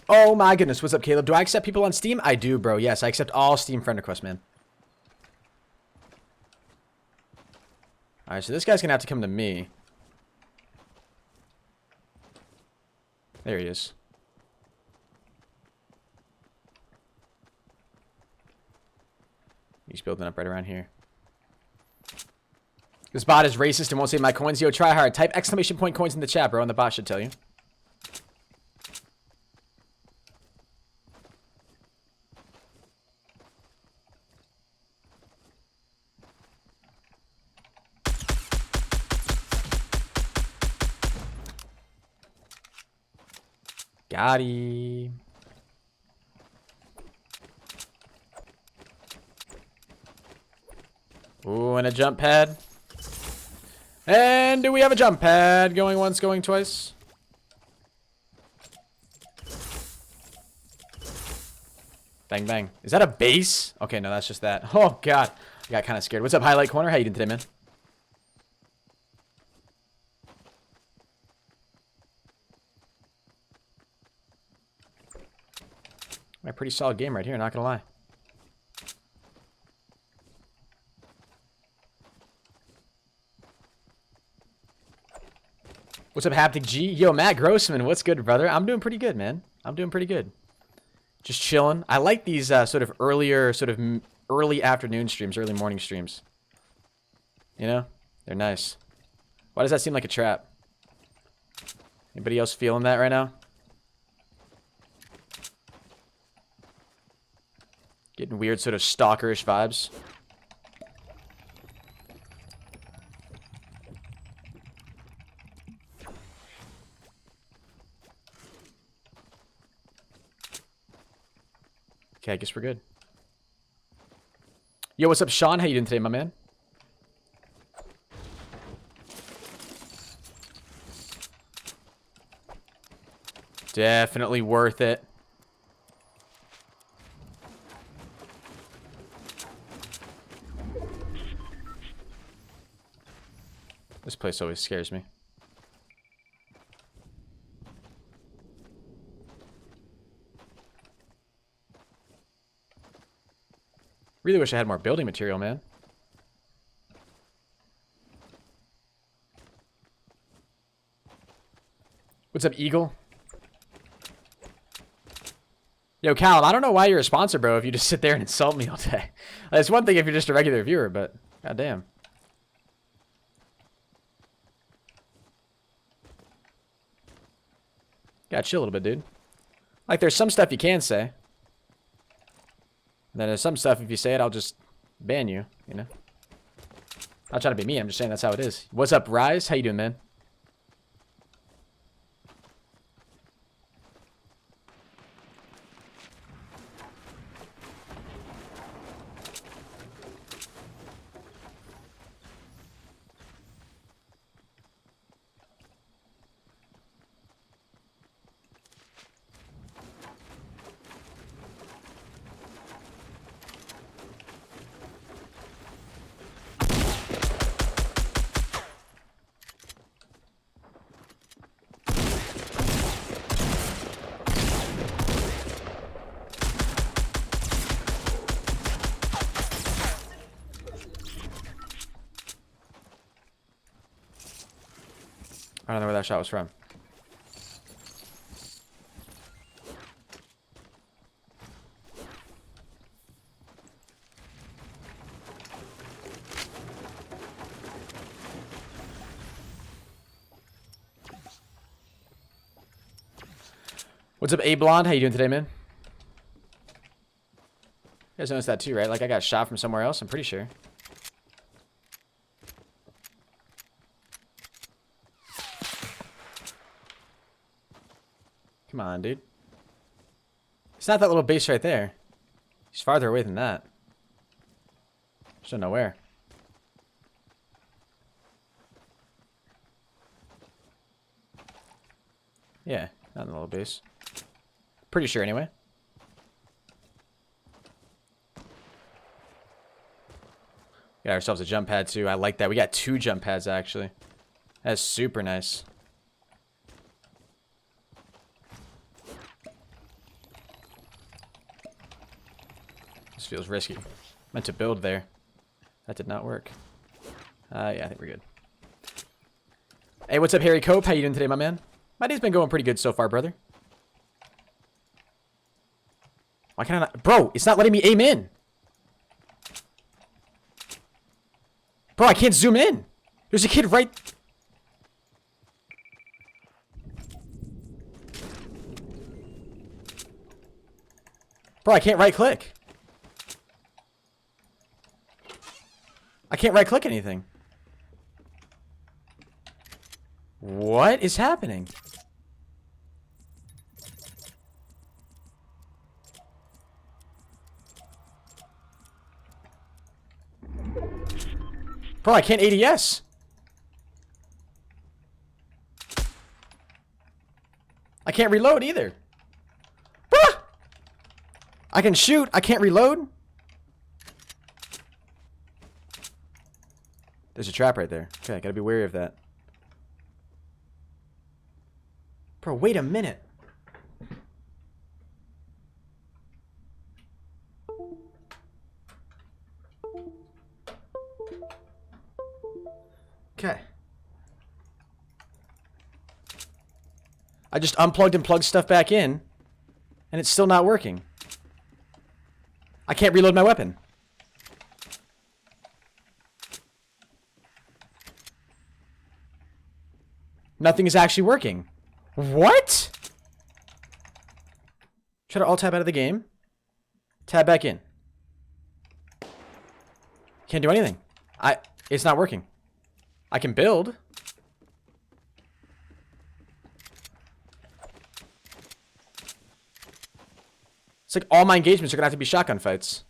Oh my goodness. What's up, Caleb? Do I accept people on Steam? I do, bro. Yes, I accept all Steam friend requests, man. Alright, so this guy's going to have to come to me. There he is. He's building up right around here. This bot is racist and won't save my coins. Yo, try hard. Type exclamation point coins in the chat, bro, and the bot should tell you. Got him. Ooh, and a jump pad. And do we have a jump pad? Going once, going twice. Bang, bang. Is that a base? Okay, no, that's just that. Oh, God. I got kind of scared. What's up, Highlight Corner? How you doing today, man? A pretty solid game right here, not gonna lie. What's up, Haptic G? Yo, Matt Grossman, what's good, brother? I'm doing pretty good, man. I'm doing pretty good. Just chilling. I like these sort of early afternoon streams, early morning streams. You know? They're nice. Why does that seem like a trap? Anybody else feeling that right now? Getting weird sort of stalkerish vibes. Okay, I guess we're good. Yo, what's up, Sean? How you doing today, my man? Definitely worth it. This place always scares me. Really wish I had more building material, man. What's up, Eagle? Yo, Callum, I don't know why you're a sponsor, bro, if you just sit there and insult me all day. It's one thing if you're just a regular viewer, but goddamn. Gotta chill a little bit, dude. Like, there's some stuff you can say. And then there's some stuff, if you say it, I'll just ban you, you know? I'm not trying to be mean, I'm just saying that's how it is. What's up, Rise? How you doing, man? I don't know where that shot was from. What's up, A Blonde? How you doing today, man? You guys noticed that too, right? Like, I got shot from somewhere else, I'm pretty sure. Come on, dude. It's not that little base right there. He's farther away than that. Just don't know where. Yeah, not in the little base. Pretty sure, anyway. Got ourselves a jump pad, too. I like that. We got 2 jump pads, actually. That's super nice. This feels risky. Meant to build there. That did not work. Yeah, I think we're good. Hey, what's up, Harry Cope? How you doing today, my man? My day's been going pretty good so far, brother. Why can't I not? Bro, it's not letting me aim in. Bro, I can't zoom in. There's a kid right... Bro, I can't right-click. I can't right-click anything. What is happening? Bro, I can't ADS. I can't reload either. Bruh! I can shoot. I can't reload. There's a trap right there. Okay, I gotta be wary of that. Bro, wait a minute. Okay. I just unplugged and plugged stuff back in, and it's still not working. I can't reload my weapon. Nothing is actually working. What? Try to alt-tab out of the game. Tab back in. Can't do anything. It's not working. I can build. It's like all my engagements are gonna have to be shotgun fights.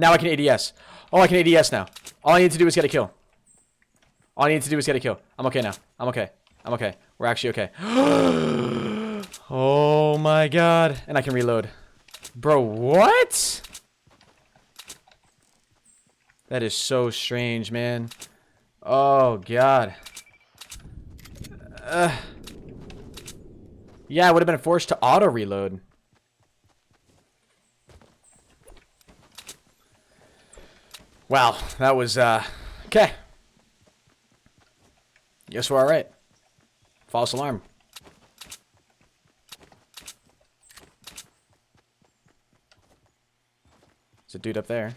Now I can ADS. Oh, I can ADS now. All I need to do is get a kill. All I need to do is get a kill. I'm okay now. I'm okay. I'm okay. We're actually okay. Oh my god. And I can reload. Bro, what? That is so strange, man. Oh god. Yeah, I would have been forced to auto reload. Wow, that was okay. Guess we're all right. False alarm. There's a dude up there.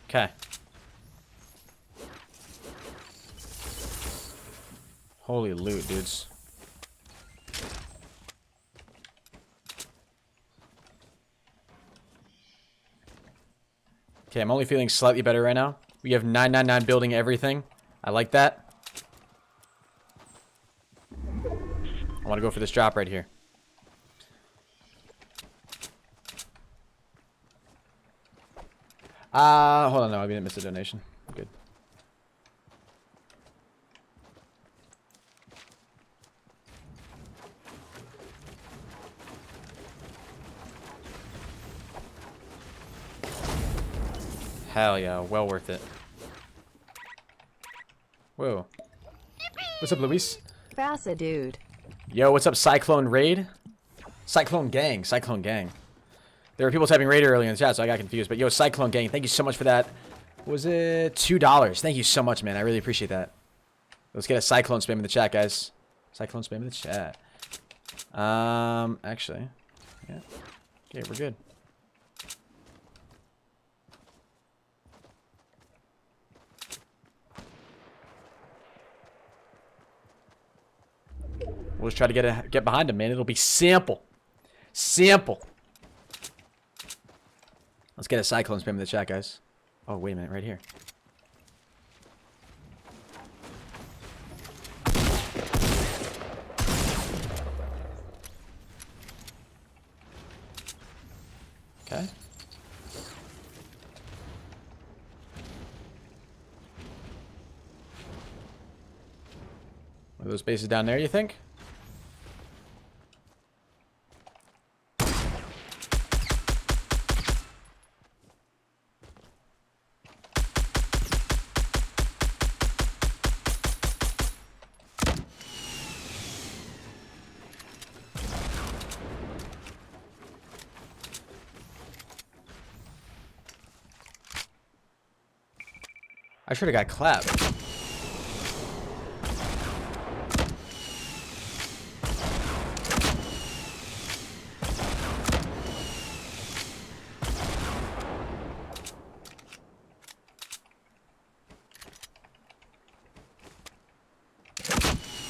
Okay. Holy loot, dudes. Okay, I'm only feeling slightly better right now. We have 999 building everything. I like that. I want to go for this drop right here. Hold on, no, I didn't miss a donation. Good. Hell yeah, well worth it. Whoa. What's up, Luis? Fassa, dude. Yo, what's up, Cyclone Raid? Cyclone Gang, Cyclone Gang. There were people typing Raider earlier in the chat, so I got confused. But yo, Cyclone Gang, thank you so much for that. What was it? $2. Thank you so much, man. I really appreciate that. Let's get a Cyclone spam in the chat, guys. Cyclone spam in the chat. Actually, yeah. Okay, we're good. We'll just try to get behind him, man. It'll be simple. Simple. Let's get a Cyclone spam in the chat, guys. Oh, wait a minute. Right here. Okay. One of those bases down there, you think? I should have got clapped.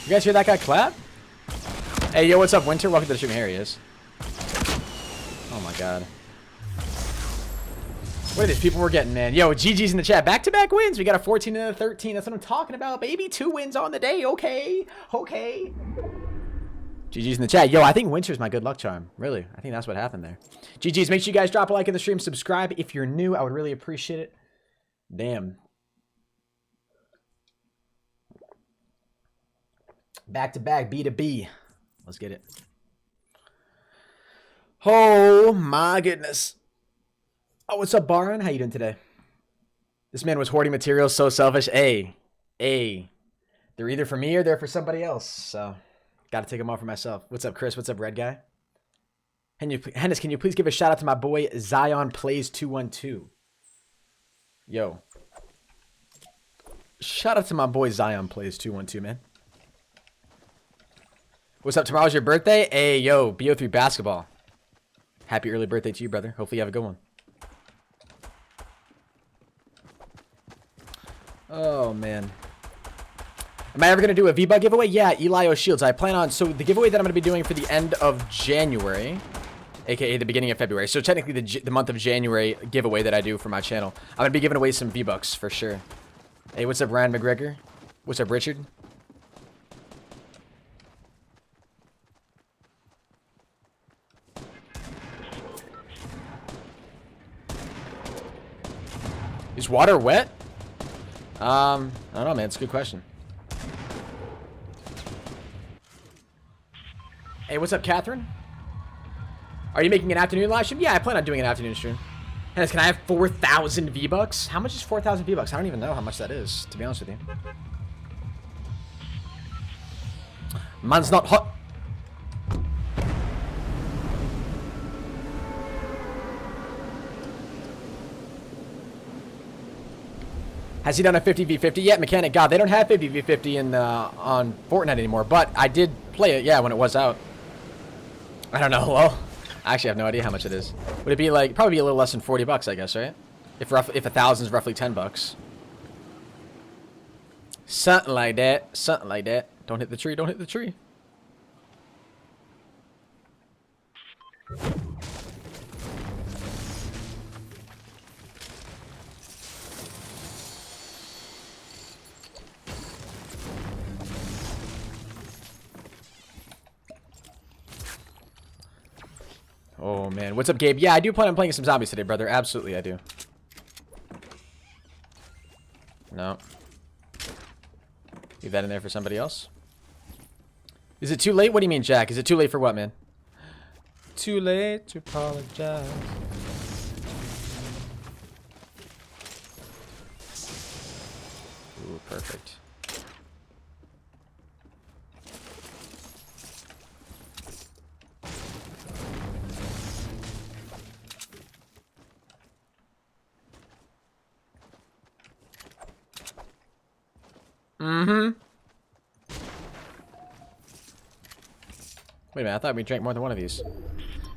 You guys hear that guy clap? Hey, yo, what's up, Winter? Welcome to the stream. Here he is. Oh my god. What are these people we're getting, man? Yo, GG's in the chat. Back-to-back wins. We got a 14 and a 13. That's what I'm talking about, baby. 2 wins on the day. Okay. Okay. GG's in the chat. Yo, I think Winter's my good luck charm. Really. I think that's what happened there. GG's. Make sure you guys drop a like in the stream. Subscribe if you're new. I would really appreciate it. Damn. Back-to-back. B to B. Let's get it. Oh, my goodness. Oh, what's up, Baron? How you doing today? This man was hoarding materials, so selfish. They're either for me or they're for somebody else. So, gotta take them off for myself. What's up, Chris? What's up, Red Guy? Henis, can you please give a shout out to my boy Zion Plays 212? Yo, shout out to my boy Zion Plays 212, man. What's up? Tomorrow's your birthday? Hey, yo, BO3 basketball. Happy early birthday to you, brother. Hopefully you have a good one. Oh, man. Am I ever going to do a V-Buck giveaway? Yeah, Eli O'Shields. I plan on... So the giveaway that I'm going to be doing for the end of January, aka the beginning of February. So technically the month of January giveaway that I do for my channel. I'm going to be giving away some V-Bucks for sure. Hey, what's up, Ryan McGregor? What's up, Richard? Is water wet? I don't know, man. It's a good question. Hey, what's up, Catherine? Are you making an afternoon live stream? Yeah, I plan on doing an afternoon stream. Henis, can I have 4,000 V-Bucks? How much is 4,000 V-Bucks? I don't even know how much that is, to be honest with you. Man's not hot. Has he done a 50v50 yet? Mechanic God, they don't have 50v50 in on Fortnite anymore, but I did play it, yeah, when it was out. I don't know, well, I actually have no idea how much it is. Would it be like, probably be a little less than 40 bucks, I guess, right? If 1,000 is roughly 10 bucks. Something like that, something like that. Don't hit the tree, don't hit the tree. Oh, man. What's up, Gabe? Yeah, I do plan on playing some zombies today, brother. Absolutely, I do. No. Leave that in there for somebody else. Is it too late? What do you mean, Jack? Is it too late for what, man? Too late to apologize. Ooh, perfect. Mm-hmm. Wait a minute, I thought we drank more than one of these.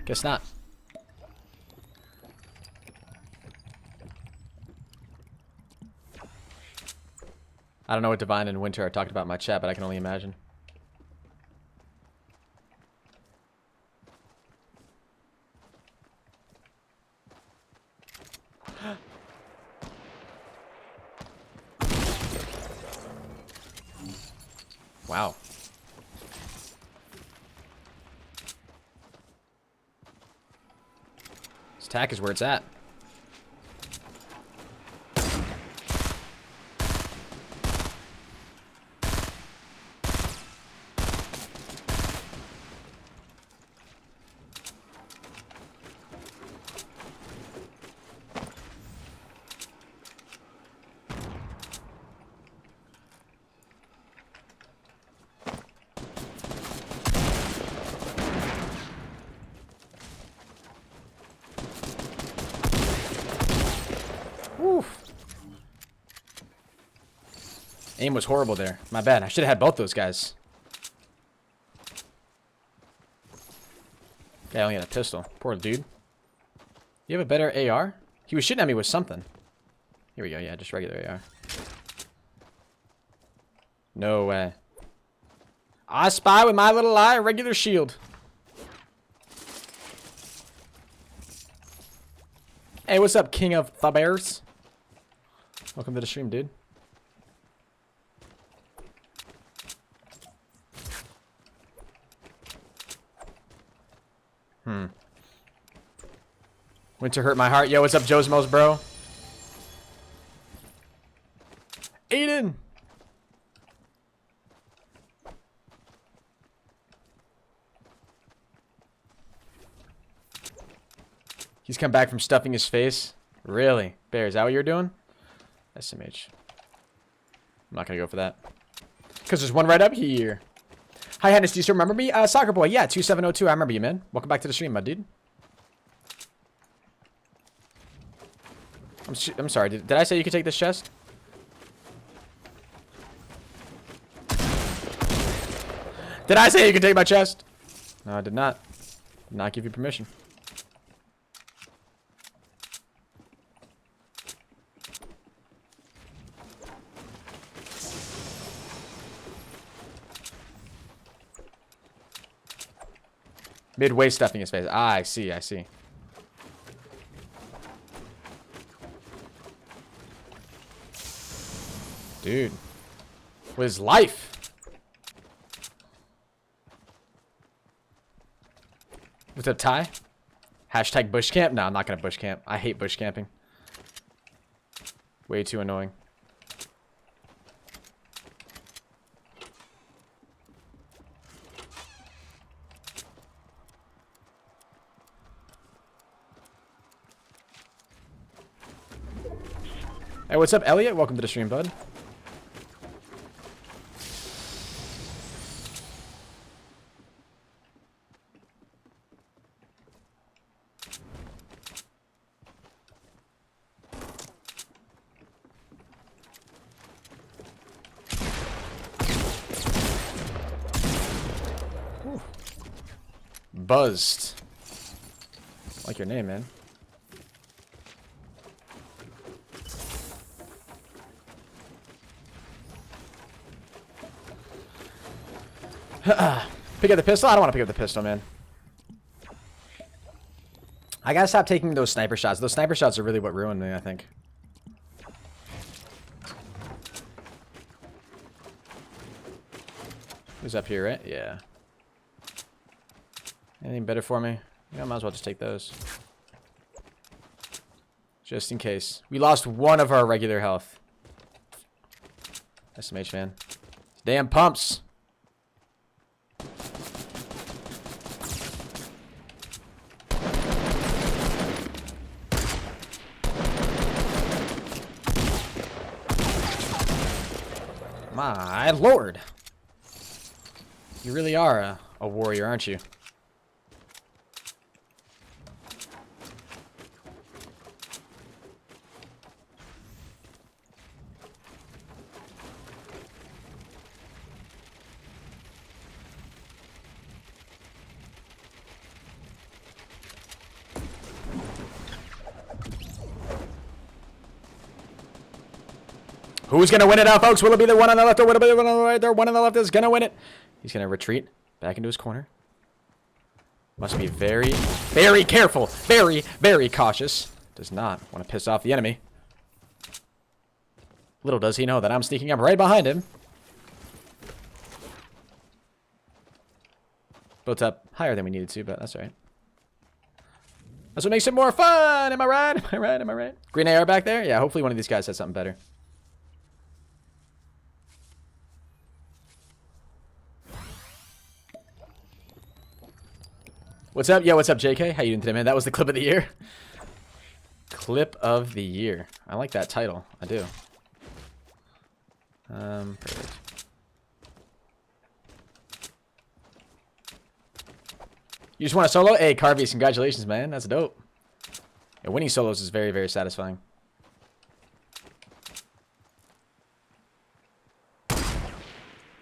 Guess not. I don't know what Divine and Winter are talking about in my chat, but I can only imagine. Wow. This attack is where it's at. Oof. Aim was horrible there. My bad. I should have had both those guys. Yeah, I only had a pistol. Poor dude. You have a better AR? He was shooting at me with something. Here we go. Yeah, just regular AR. No way. I spy with my little eye a regular shield. Hey, what's up, King of the Bears? Welcome to the stream, dude. Winter hurt my heart. Yo, what's up, Josmos, bro? Aiden! He's come back from stuffing his face. Really? Bear, is that what you're doing? SMH. I'm not gonna go for that. Because there's one right up here. Hi, Henis, do you still remember me? Soccer Boy, yeah, 2702, I remember you, man. Welcome back to the stream, my dude. I'm sorry, did I say you could take this chest? Did I say you could take my chest? No, I did not. Did not give you permission. Midway stuffing his face. Ah, I see, I see. Dude. With his life. What's up, Ty? Hashtag bush camp? No, I'm not gonna bush camp. I hate bush camping. Way too annoying. Hey, what's up, Elliot? Welcome to the stream, bud. Whew. Buzzed. I like your name, man. Pick up the pistol? I don't want to pick up the pistol, man. I gotta stop taking those sniper shots. Those sniper shots are really what ruined me, I think. Who's up here, right? Yeah. Anything better for me? Yeah, I might as well just take those. Just in case. We lost one of our regular health. SMH, man. Damn pumps. My lord. You really are a warrior, aren't you? Who's going to win it out, folks? Will it be the one on the left or will it be the one on the right? The one on the left is going to win it. He's going to retreat back into his corner. Must be very, very careful. Very, very cautious. Does not want to piss off the enemy. Little does he know that I'm sneaking up right behind him. Built up higher than we needed to, but that's all right. That's what makes it more fun. Am I right? Am I right? Am I right? Green AR back there? Yeah, hopefully one of these guys has something better. What's up? Yeah, what's up, JK? How you doing today, man? That was the clip of the year. Clip of the year. I like that title. I do. Perfect. You just want to solo? Hey, Carvies, congratulations, man. That's dope. Yeah, winning solos is very, very satisfying.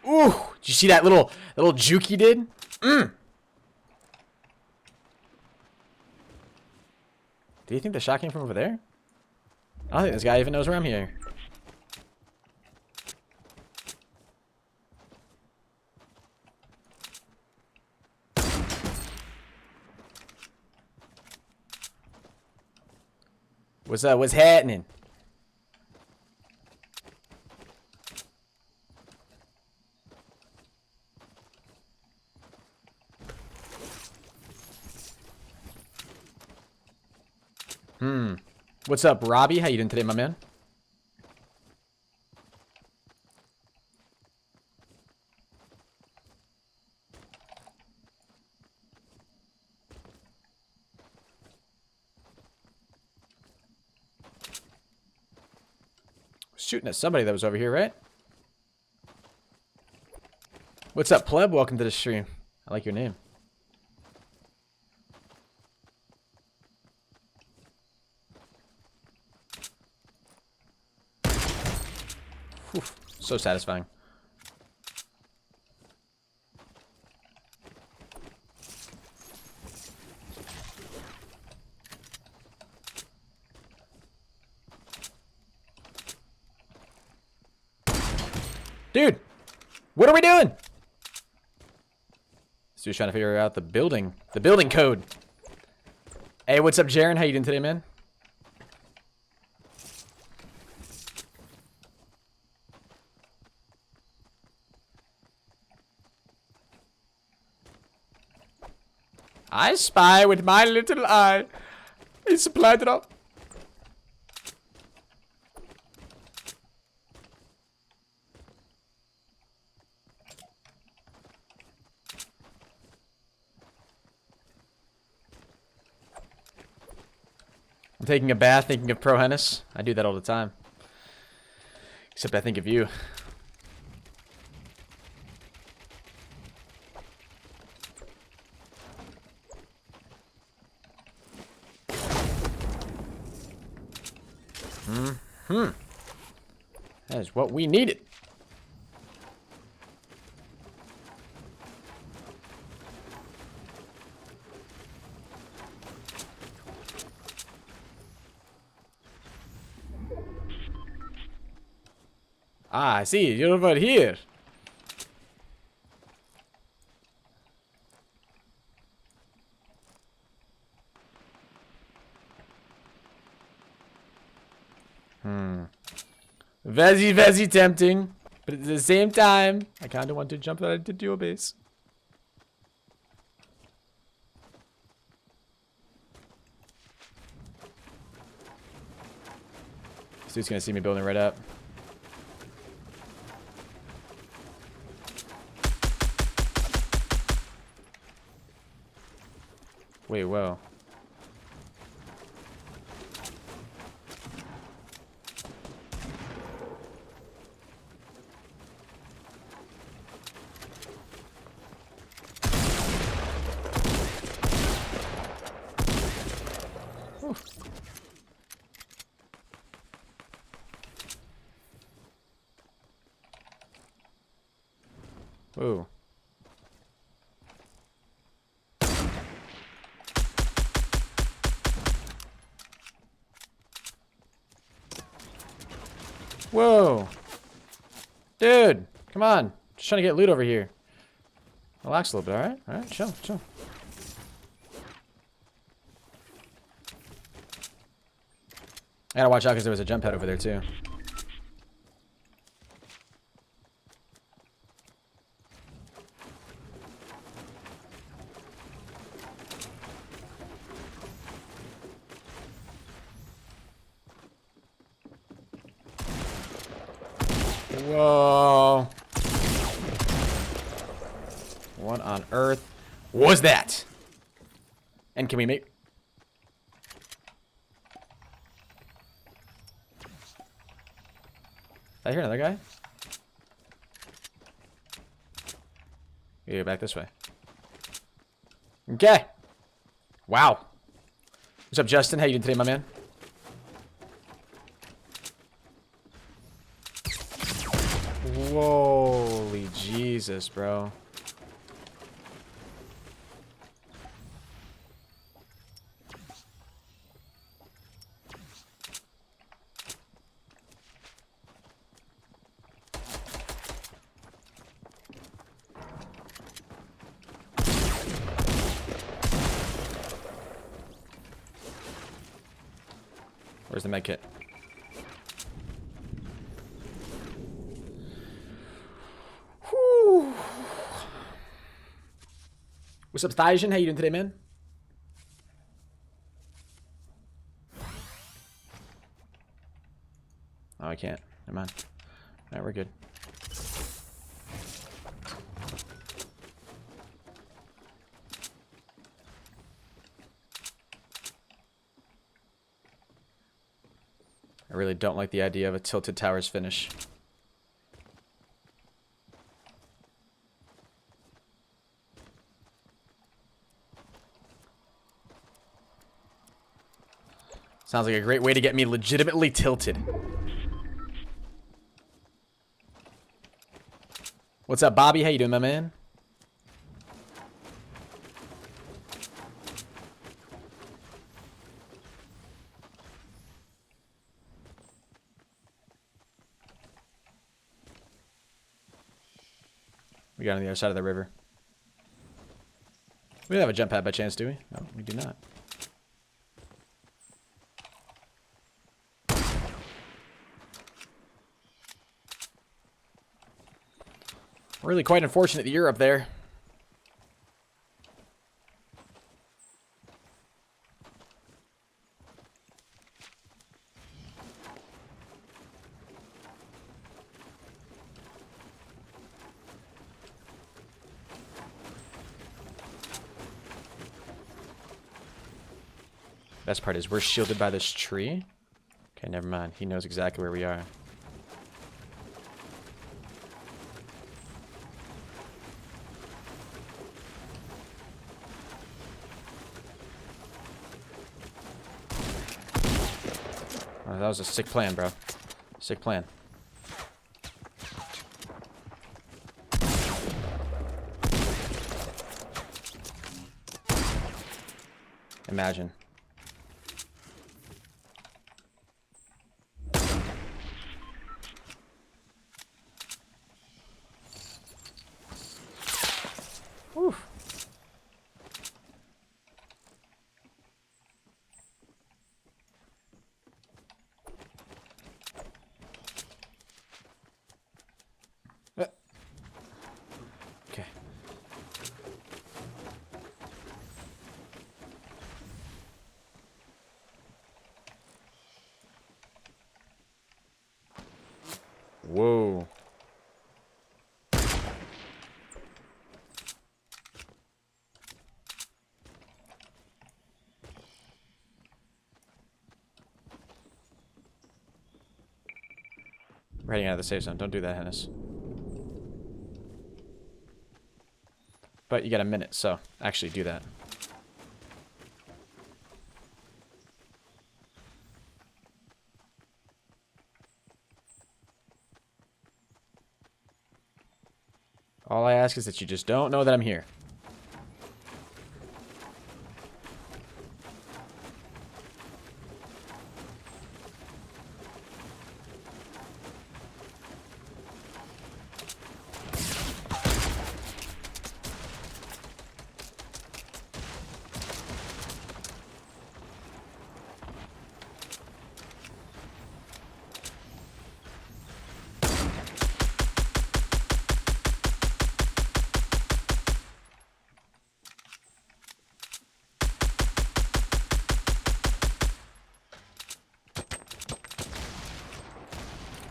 Ooh! Did you see that little juke he did? Do you think the shot came from over there? I don't think this guy even knows where I'm here. What's up? What's happening? What's up, Robbie? How you doing today, my man? Shooting at somebody that was over here, right? What's up, pleb? Welcome to the stream. I like your name. Whew, so satisfying. Dude, what are we doing? This dude's trying to figure out the building code. Hey, what's up, Jaren? How you doing today, man? I spy with my little eye. He supplied it up. I'm taking a bath thinking of ProHenis. I do that all the time. Except I think of you. That is what we needed. Ah, I see. You're over here. Very, very tempting. But at the same time, I kind of want to jump right into your base. This dude's gonna see me building right up. Wait, whoa. Whoa. Whoa. Dude, come on. Just trying to get loot over here. Relax a little bit, alright? Alright, chill, chill. I gotta watch out because there was a jump pad over there too. Whoa. What on earth was that? And can we make... Did I hear another guy? Yeah, back this way. Okay. Wow. What's up, Justin? How you doing today, my man? Holy Jesus, bro. Where's the med kit? Whew. What's up, Thysian? How you doing today, man? Oh, I can't. Never mind. Alright, we're good. I really don't like the idea of a Tilted Towers finish. Sounds like a great way to get me legitimately tilted. What's up, Bobby? How you doing, my man? We got on the other side of the river. We don't have a jump pad by chance, do we? No, we do not. Really quite unfortunate that you're up there. Best part is we're shielded by this tree. Okay, never mind. He knows exactly where we are. Oh, that was a sick plan, bro. Sick plan. Imagine. Oof. Okay. Whoa. We're heading out of the safe zone. Don't do that, Henis. But you got a minute, so actually do that. All I ask is that you just don't know that I'm here.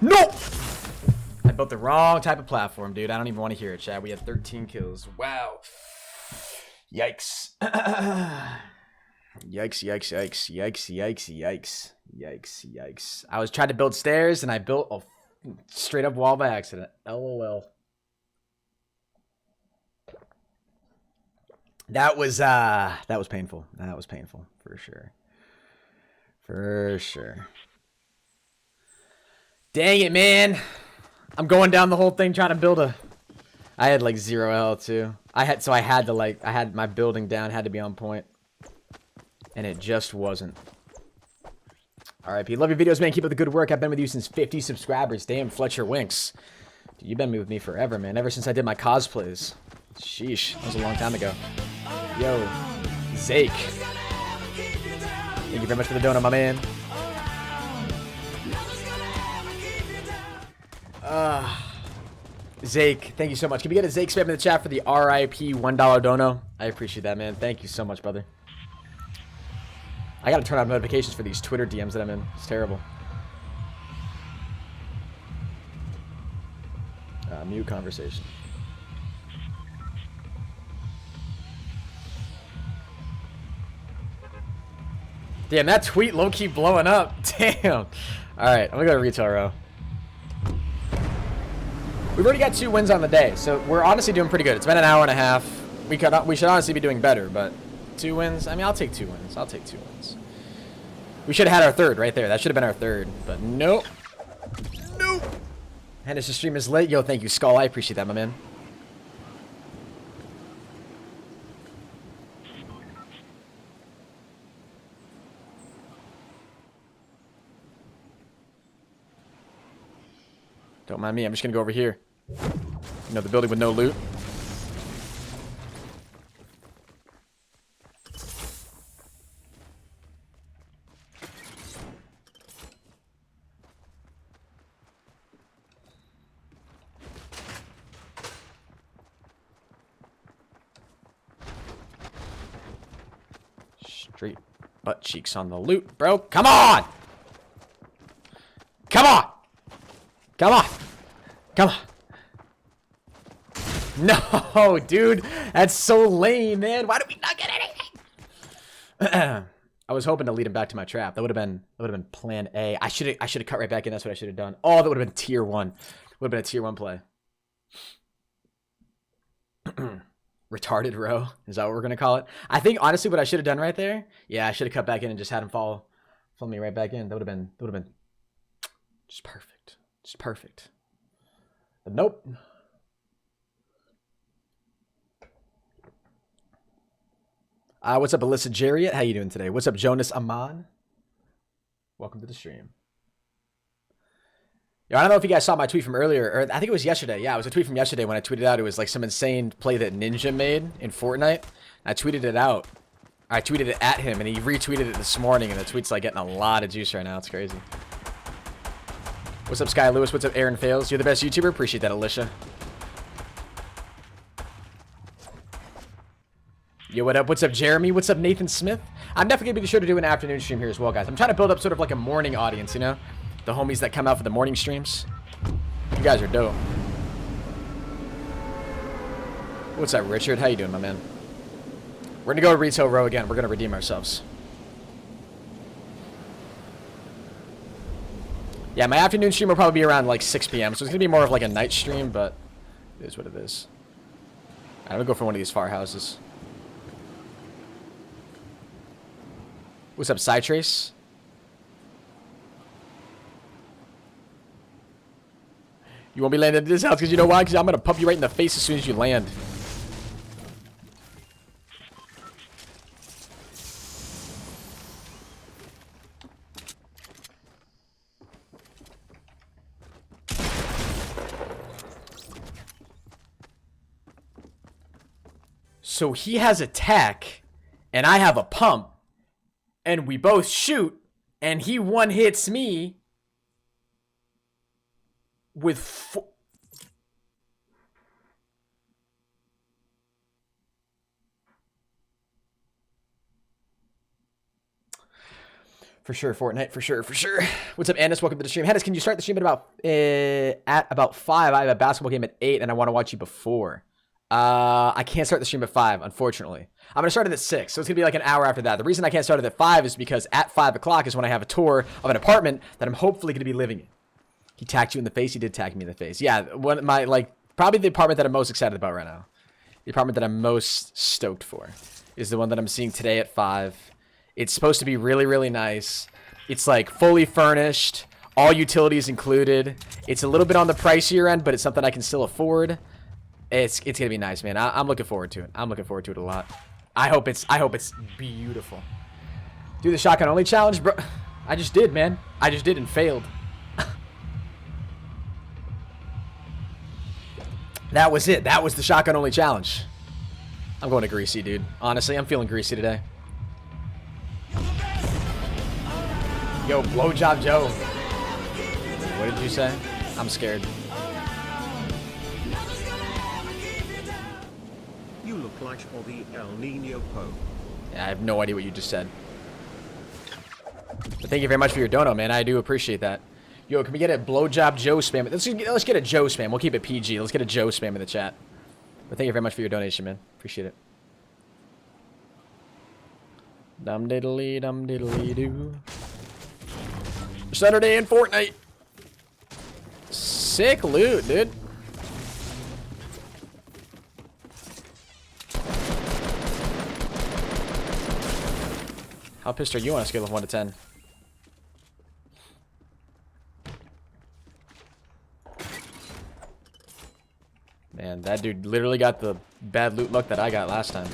No! I built the wrong type of platform, dude. I don't even want to hear it, Chad. We had 13 kills. Wow. Yikes. Yikes, yikes, yikes, yikes, yikes, yikes, yikes, yikes. I was trying to build stairs, and I built a straight up wall by accident. LOL. That was painful. That was painful, for sure. For sure. Dang it, man. I'm going down the whole thing trying to build a... I had like 0 health too. I had my building down, had to be on point. And it just wasn't. RIP. Love your videos, man. Keep up the good work. I've been with you since 50 subscribers. Damn, Fletcher Winks. Dude, you've been with me forever, man. Ever since I did my cosplays. Sheesh. That was a long time ago. Yo. Zake. Thank you very much for the donut, my man. Zake, thank you so much. Can we get a Zake spam in the chat for the RIP $1 dono? I appreciate that, man. Thank you so much, brother. I gotta turn on notifications for these Twitter DMs that I'm in. It's terrible. Mute conversation. Damn, that tweet low-key blowing up. Damn. Alright, I'm gonna go to retail row. We've already got 2 wins on the day, so we're honestly doing pretty good. It's been an hour and a half. We should honestly be doing better, but 2 wins? I mean, I'll take 2 wins. I'll take 2 wins. We should have had our third right there. That should have been our third, but nope. Nope. Henis, the stream is late. Yo, thank you, Skull. I appreciate that, my man. Don't mind me. I'm just going to go over here. You know, the building with no loot. Straight butt cheeks on the loot, bro. Come on! Come on! Come on! Come on! No, dude. That's so lame, man. Why did we not get anything? I was hoping to lead him back to my trap. That would have been plan A. I should have cut right back in. That's what I should have done. Oh, that would have been tier 1. Would have been a tier 1 play. Retarded row. Is that what we're going to call it? I think, honestly, what I should have done right there, yeah, I should have cut back in and just had him follow me right back in. That would have been just perfect. Just perfect. But nope. What's up, Alyssa Jarriett? How you doing today? What's up, Jonas Aman? Welcome to the stream. Yo, I don't know if you guys saw my tweet from earlier, or I think it was yesterday. Yeah, it was a tweet from yesterday when I tweeted out it was like some insane play that Ninja made in Fortnite. I tweeted it out. I tweeted it at him, and he retweeted it this morning, and the tweet's like getting a lot of juice right now. It's crazy. What's up, Sky Lewis? What's up, Aaron Fails? You're the best YouTuber. Appreciate that, Alicia. Yo, what up? What's up, Jeremy? What's up, Nathan Smith? I'm definitely going to be sure to do an afternoon stream here as well, guys. I'm trying to build up sort of like a morning audience, you know? The homies that come out for the morning streams. You guys are dope. What's up, Richard? How you doing, my man? We're going to go to retail row again. We're going to redeem ourselves. Yeah, my afternoon stream will probably be around like 6 p.m. So it's going to be more of like a night stream, but it is what it is. I'm going to go for one of these farhouses. What's up, Cytrace? You won't be landing at this house because you know why? Because I'm going to pump you right in the face as soon as you land. So he has a tech, and I have a pump, and we both shoot, and he one hits me with for sure, Fortnite, for sure. What's up, Henis? Welcome to the stream. Henis, can you start the stream at about 5? I have a basketball game at 8, and I want to watch you before. I can't start the stream at 5, unfortunately. I'm going to start it at 6, so it's going to be like an hour after that. The reason I can't start it at 5 is because at 5 o'clock is when I have a tour of an apartment that I'm hopefully going to be living in. He tagged you in the face? He did tag me in the face. Yeah, one of my, like, probably the apartment that I'm most excited about right now. The apartment that I'm most stoked for is the one that I'm seeing today at 5. It's supposed to be really, really nice. It's, like, fully furnished. All utilities included. It's a little bit on the pricier end, but it's something I can still afford. It's gonna be nice, man. I'm looking forward to it. I'm looking forward to it a lot. I hope it's beautiful. Do the shotgun only challenge, bro. I just did, man. I just did and failed. That was it. That was the shotgun only challenge. I'm going to greasy, dude. Honestly, I'm feeling greasy today. Yo, blowjob Joe. What did you say? I'm scared. You look like or the El Nino Pope. Yeah, I have no idea what you just said. But thank you very much for your dono, man. I do appreciate that. Yo, can we get a blowjob Joe spam? Let's get a Joe spam. We'll keep it PG. Let's get a Joe spam in the chat. But thank you very much for your donation, man. Appreciate it. Dum diddly dum diddly doo. Saturday in Fortnite. Sick loot, dude. How pissed are you on a scale of 1 to 10? Man, that dude literally got the bad loot luck that I got last time.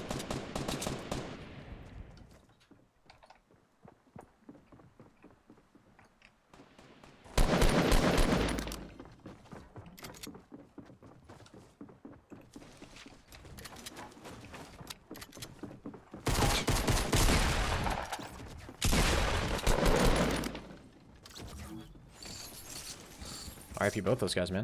RIP both those guys, man.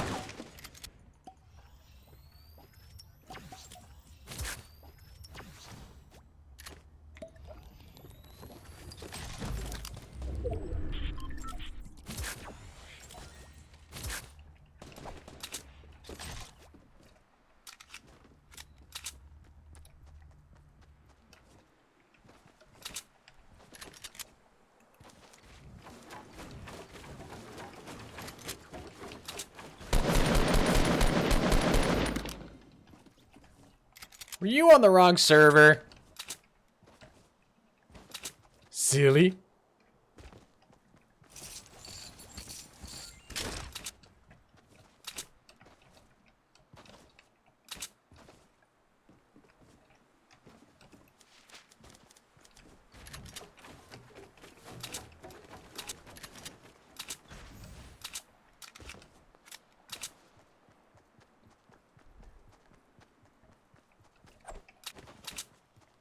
Were you on the wrong server? Silly.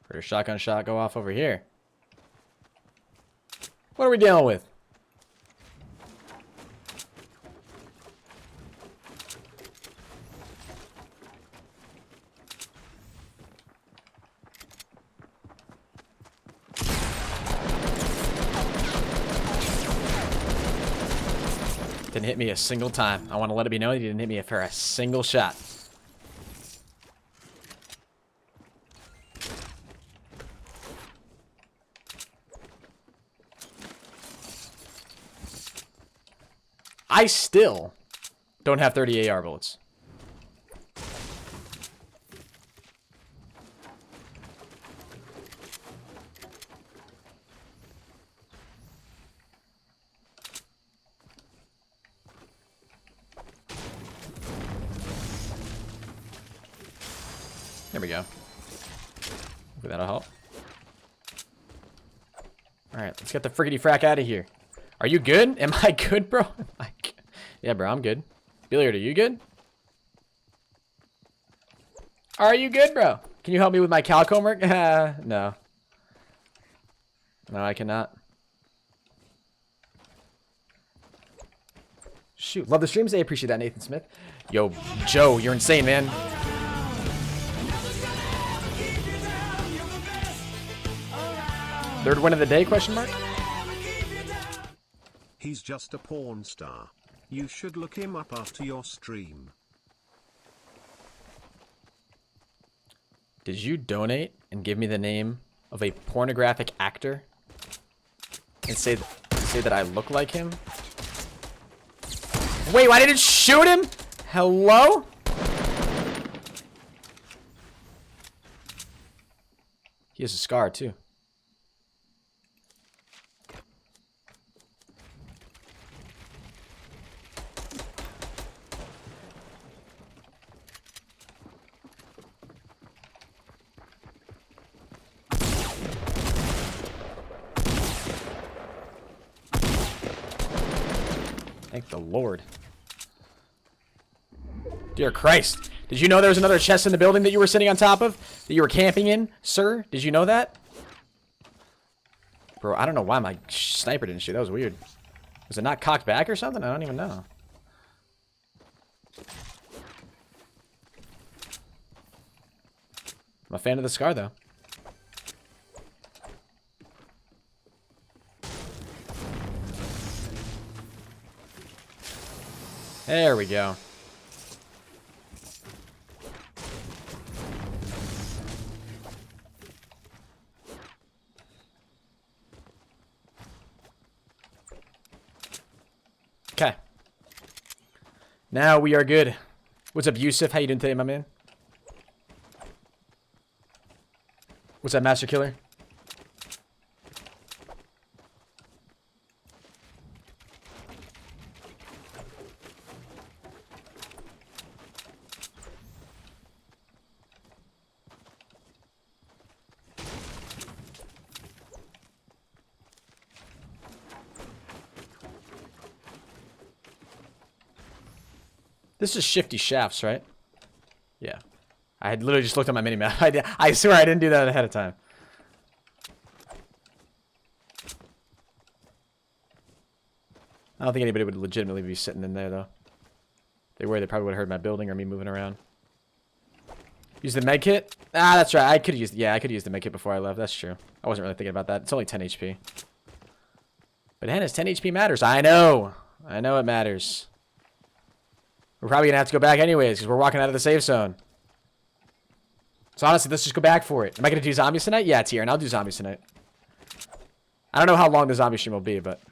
Heard a shotgun shot go off over here. What are we dealing with? Didn't hit me a single time. I want to let it be known he didn't hit me for a single shot. I still don't have 30 AR bullets. There we go. Hopefully that'll help. Alright, let's get the friggity frack out of here. Are you good? Am I good, bro? Yeah, bro, I'm good. Billiard, are you good? Are you good, bro? Can you help me with my calc homework? No. No, I cannot. Shoot, love the streams. I appreciate that, Nathan Smith. Yo, Joe, you're insane, man. Third win of the day, question mark? He's just a porn star. You should look him up after your stream. Did you donate and give me the name of a pornographic actor and say that I look like him? Wait, why didn't it shoot him? Hello? He has a scar too. Thank the Lord. Dear Christ. Did you know there was another chest in the building that you were sitting on top of? That you were camping in, sir? Did you know that? Bro, I don't know why my sniper didn't shoot. That was weird. Was it not cocked back or something? I don't even know. I'm a fan of the scar, though. There we go. Okay. Now we are good. What's up, Yusuf? How you doing today, my man? What's up, Master Killer? This is Shifty Shafts, right? Yeah. I had literally just looked at my mini-map. I swear I didn't do that ahead of time. I don't think anybody would legitimately be sitting in there, though. If they were, they probably would have heard my building or me moving around. Use the med kit? Ah, that's right. I could use, yeah, I could use the med kit before I left. That's true. I wasn't really thinking about that. It's only 10 HP. But Henis, 10 HP matters. I know. I know it matters. We're probably going to have to go back anyways, because we're walking out of the safe zone. So honestly, let's just go back for it. Am I going to do zombies tonight? Yeah, it's here, and I'll do zombies tonight. I don't know how long the zombie stream will be, but...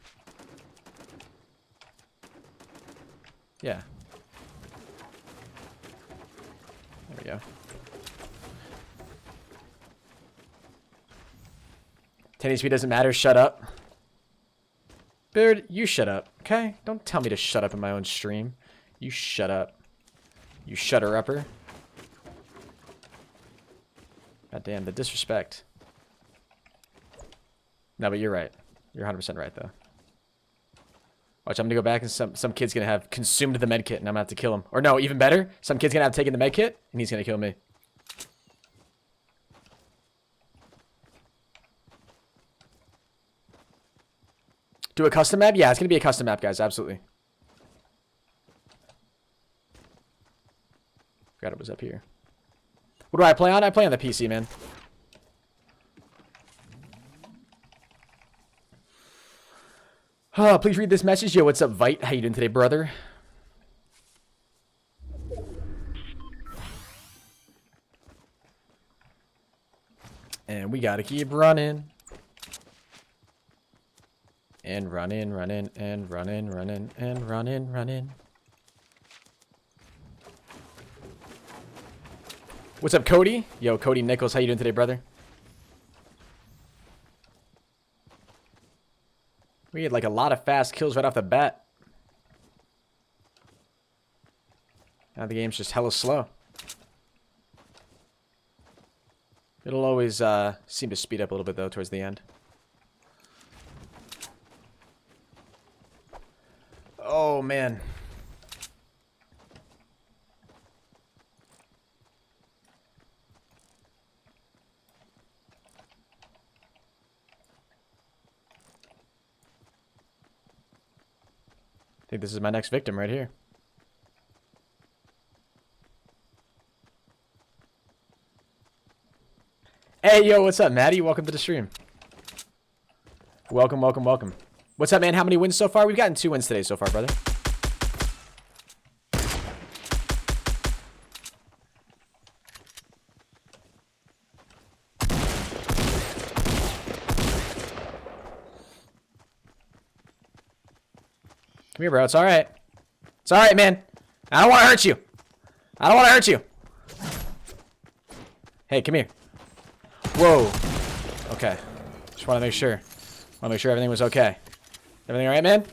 yeah. There we go. 10 HP doesn't matter. Shut up. Beard, you shut up, okay? Don't tell me to shut up in my own stream. You shut up. You shutter-upper. God damn, the disrespect. No, but you're right. You're 100% right, though. Watch, I'm gonna go back and some kid's gonna have consumed the medkit and I'm gonna have to kill him. Or no, even better, some kid's gonna have taken the medkit and he's gonna kill me. Do a custom map? Yeah, it's gonna be a custom map, guys. Absolutely. Forgot it was up here. What do I play on? I play on the PC, man. Please read this message. Yo, what's up, Vite? How you doing today, brother? And we gotta keep running. And running, running, and running, running, and running, running. What's up, Cody? Yo, Cody Nichols, how you doing today, brother? We had like a lot of fast kills right off the bat. Now the game's just hella slow. It'll always seem to speed up a little bit, though, towards the end. Oh, man. I think this is my next victim right here. Hey, yo, what's up, Maddie? Welcome to the stream. Welcome, welcome, welcome. What's up, man? How many wins so far? We've gotten 2 wins today so far, brother. Come here, bro. It's all right. It's all right, man. I don't want to hurt you. I don't want to hurt you. Hey, come here. Whoa. Okay. Just want to make sure. Want to make sure everything was okay. Everything all right, man?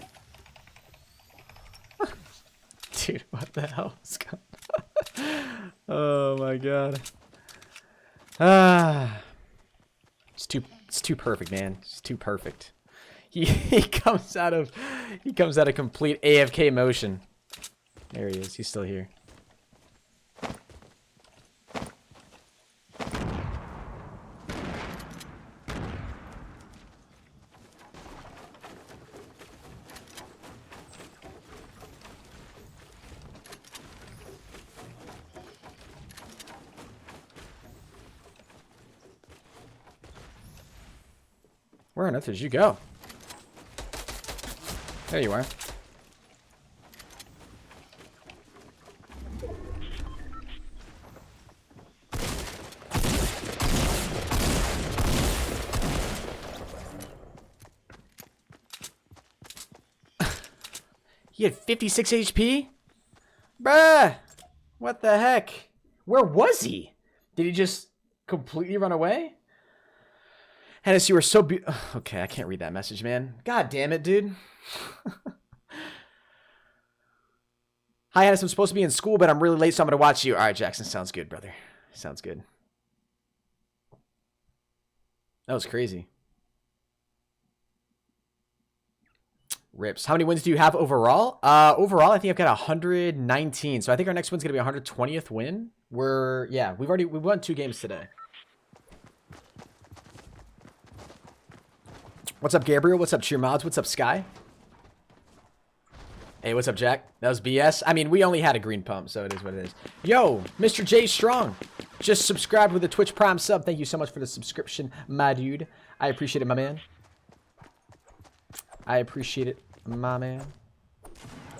Dude, what the hell is going on? Oh my god. It's too perfect, man. It's too perfect. He comes out of complete AFK motion. There he is. He's still here. Where on earth did you go? There you are. He had 56 HP? Bruh! What the heck? Where was he? Did he just completely run away? Henis, you were so okay, I can't read that message, man. God damn it, dude. Hi, Henis. I'm supposed to be in school, but I'm really late, so I'm going to watch you. All right, Jackson. Sounds good, brother. Sounds good. That was crazy. Rips. How many wins do you have overall? Overall, I think I've got 119. So I think our next one's going to be 120th win. We won 2 games today. What's up, Gabriel? What's up, Cheer Mods? What's up, Sky? Hey, what's up, Jack? That was BS. I mean, we only had a green pump, so it is what it is. Yo, Mr. J Strong. Just subscribed with a Twitch Prime sub. Thank you so much for the subscription, my dude. I appreciate it, my man. I appreciate it, my man.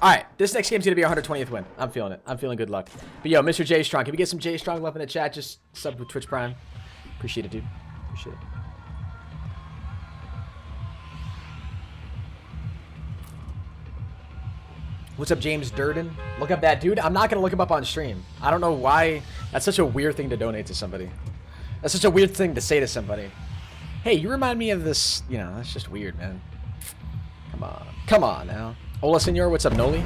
All right, this next game's going to be our 120th win. I'm feeling it. I'm feeling good luck. But yo, Mr. J Strong, can we get some J Strong love in the chat? Just sub with Twitch Prime. Appreciate it, dude. Appreciate it. What's up, James Durden? Look up that dude. I'm not going to look him up on stream. I don't know why. That's such a weird thing to donate to somebody. That's such a weird thing to say to somebody. Hey, you remind me of this, you know, that's just weird, man. Come on. Come on now. Hola, senor. What's up, Noli?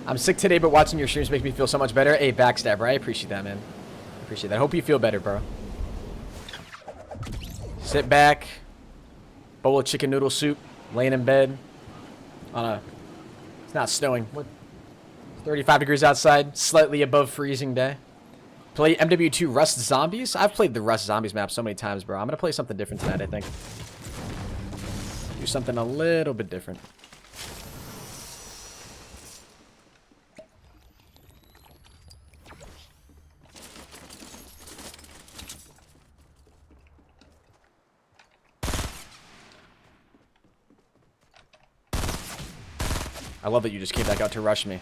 I'm sick today, but watching your streams makes me feel so much better. Hey, Backstabber, I appreciate that, man. I appreciate that. I hope you feel better, bro. Sit back. Bowl of chicken noodle soup. Laying in bed. On a... It's not snowing. What? 35 degrees outside. Slightly above freezing day. Play MW2 Rust Zombies? I've played the Rust Zombies map so many times, bro. I'm going to play something different tonight, I think. Do something a little bit different. I love that you just came back out to rush me.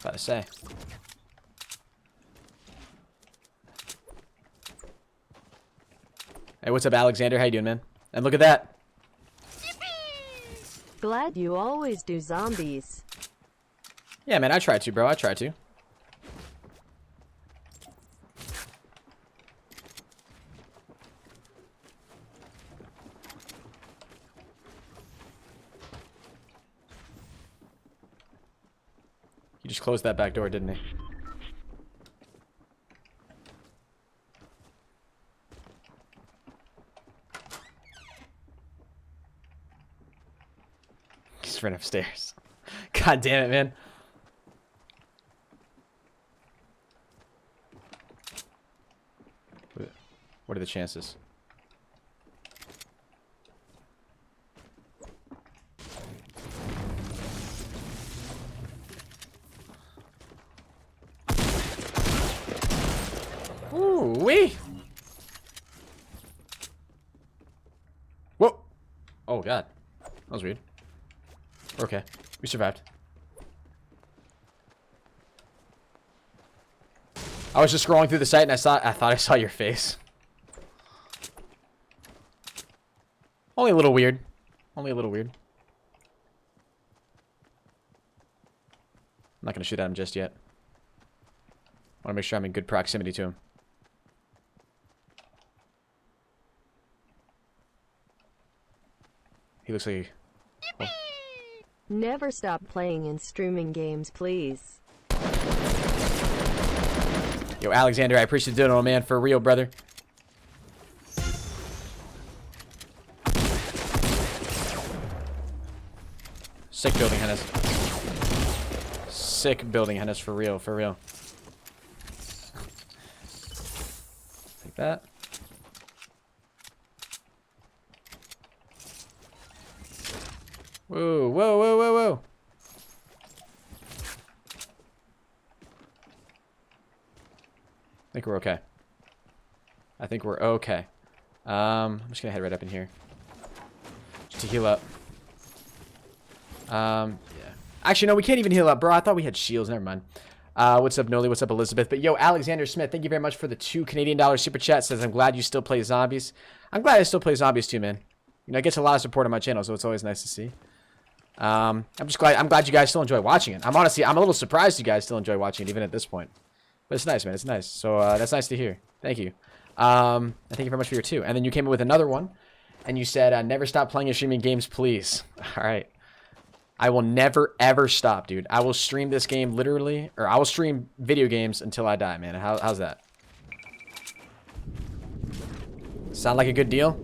About to say. Hey, what's up, Alexander? How you doing, man? And look at that. Glad you always do zombies. Yeah, man, I try to, bro. I try to. He just closed that back door, didn't he? He's right upstairs. God damn it, man. What are the chances? Ooh-wee! Whoa! Oh, God. That was weird. Okay. We survived. I was just scrolling through the site and I thought I saw your face. Only a little weird. Only a little weird. I'm not going to shoot at him just yet. I want to make sure I'm in good proximity to him. He looks like... Oh. Never stop playing and streaming games, please. Yo, Alexander, I appreciate the dono, man. For real, brother. Sick building, Henis. Sick building, Henis. For real, for real. Take that. Whoa, whoa, whoa, whoa, whoa. I think we're okay. I think we're okay. I'm just gonna head right up in here. Just to heal up. Yeah. Actually, no, we can't even heal up, bro. I thought we had shields. Never mind. What's up, Noli? What's up, Elizabeth? But yo, Alexander Smith, thank you very much for the $2 Canadian super chat. Says, I'm glad you still play zombies. I'm glad I still play zombies too, man. You know, it gets a lot of support on my channel, so it's always nice to see. I'm glad you guys still enjoy watching it. I'm a little surprised you guys still enjoy watching it even at this point. But it's nice, man. It's nice. So that's nice to hear. Thank you. And thank you very much for your 2. And then you came in with another one, and you said, never stop playing and streaming games, please. All right. I will never, ever stop, dude. I will stream this game literally, or I will stream video games until I die, man. How's that? Sound like a good deal?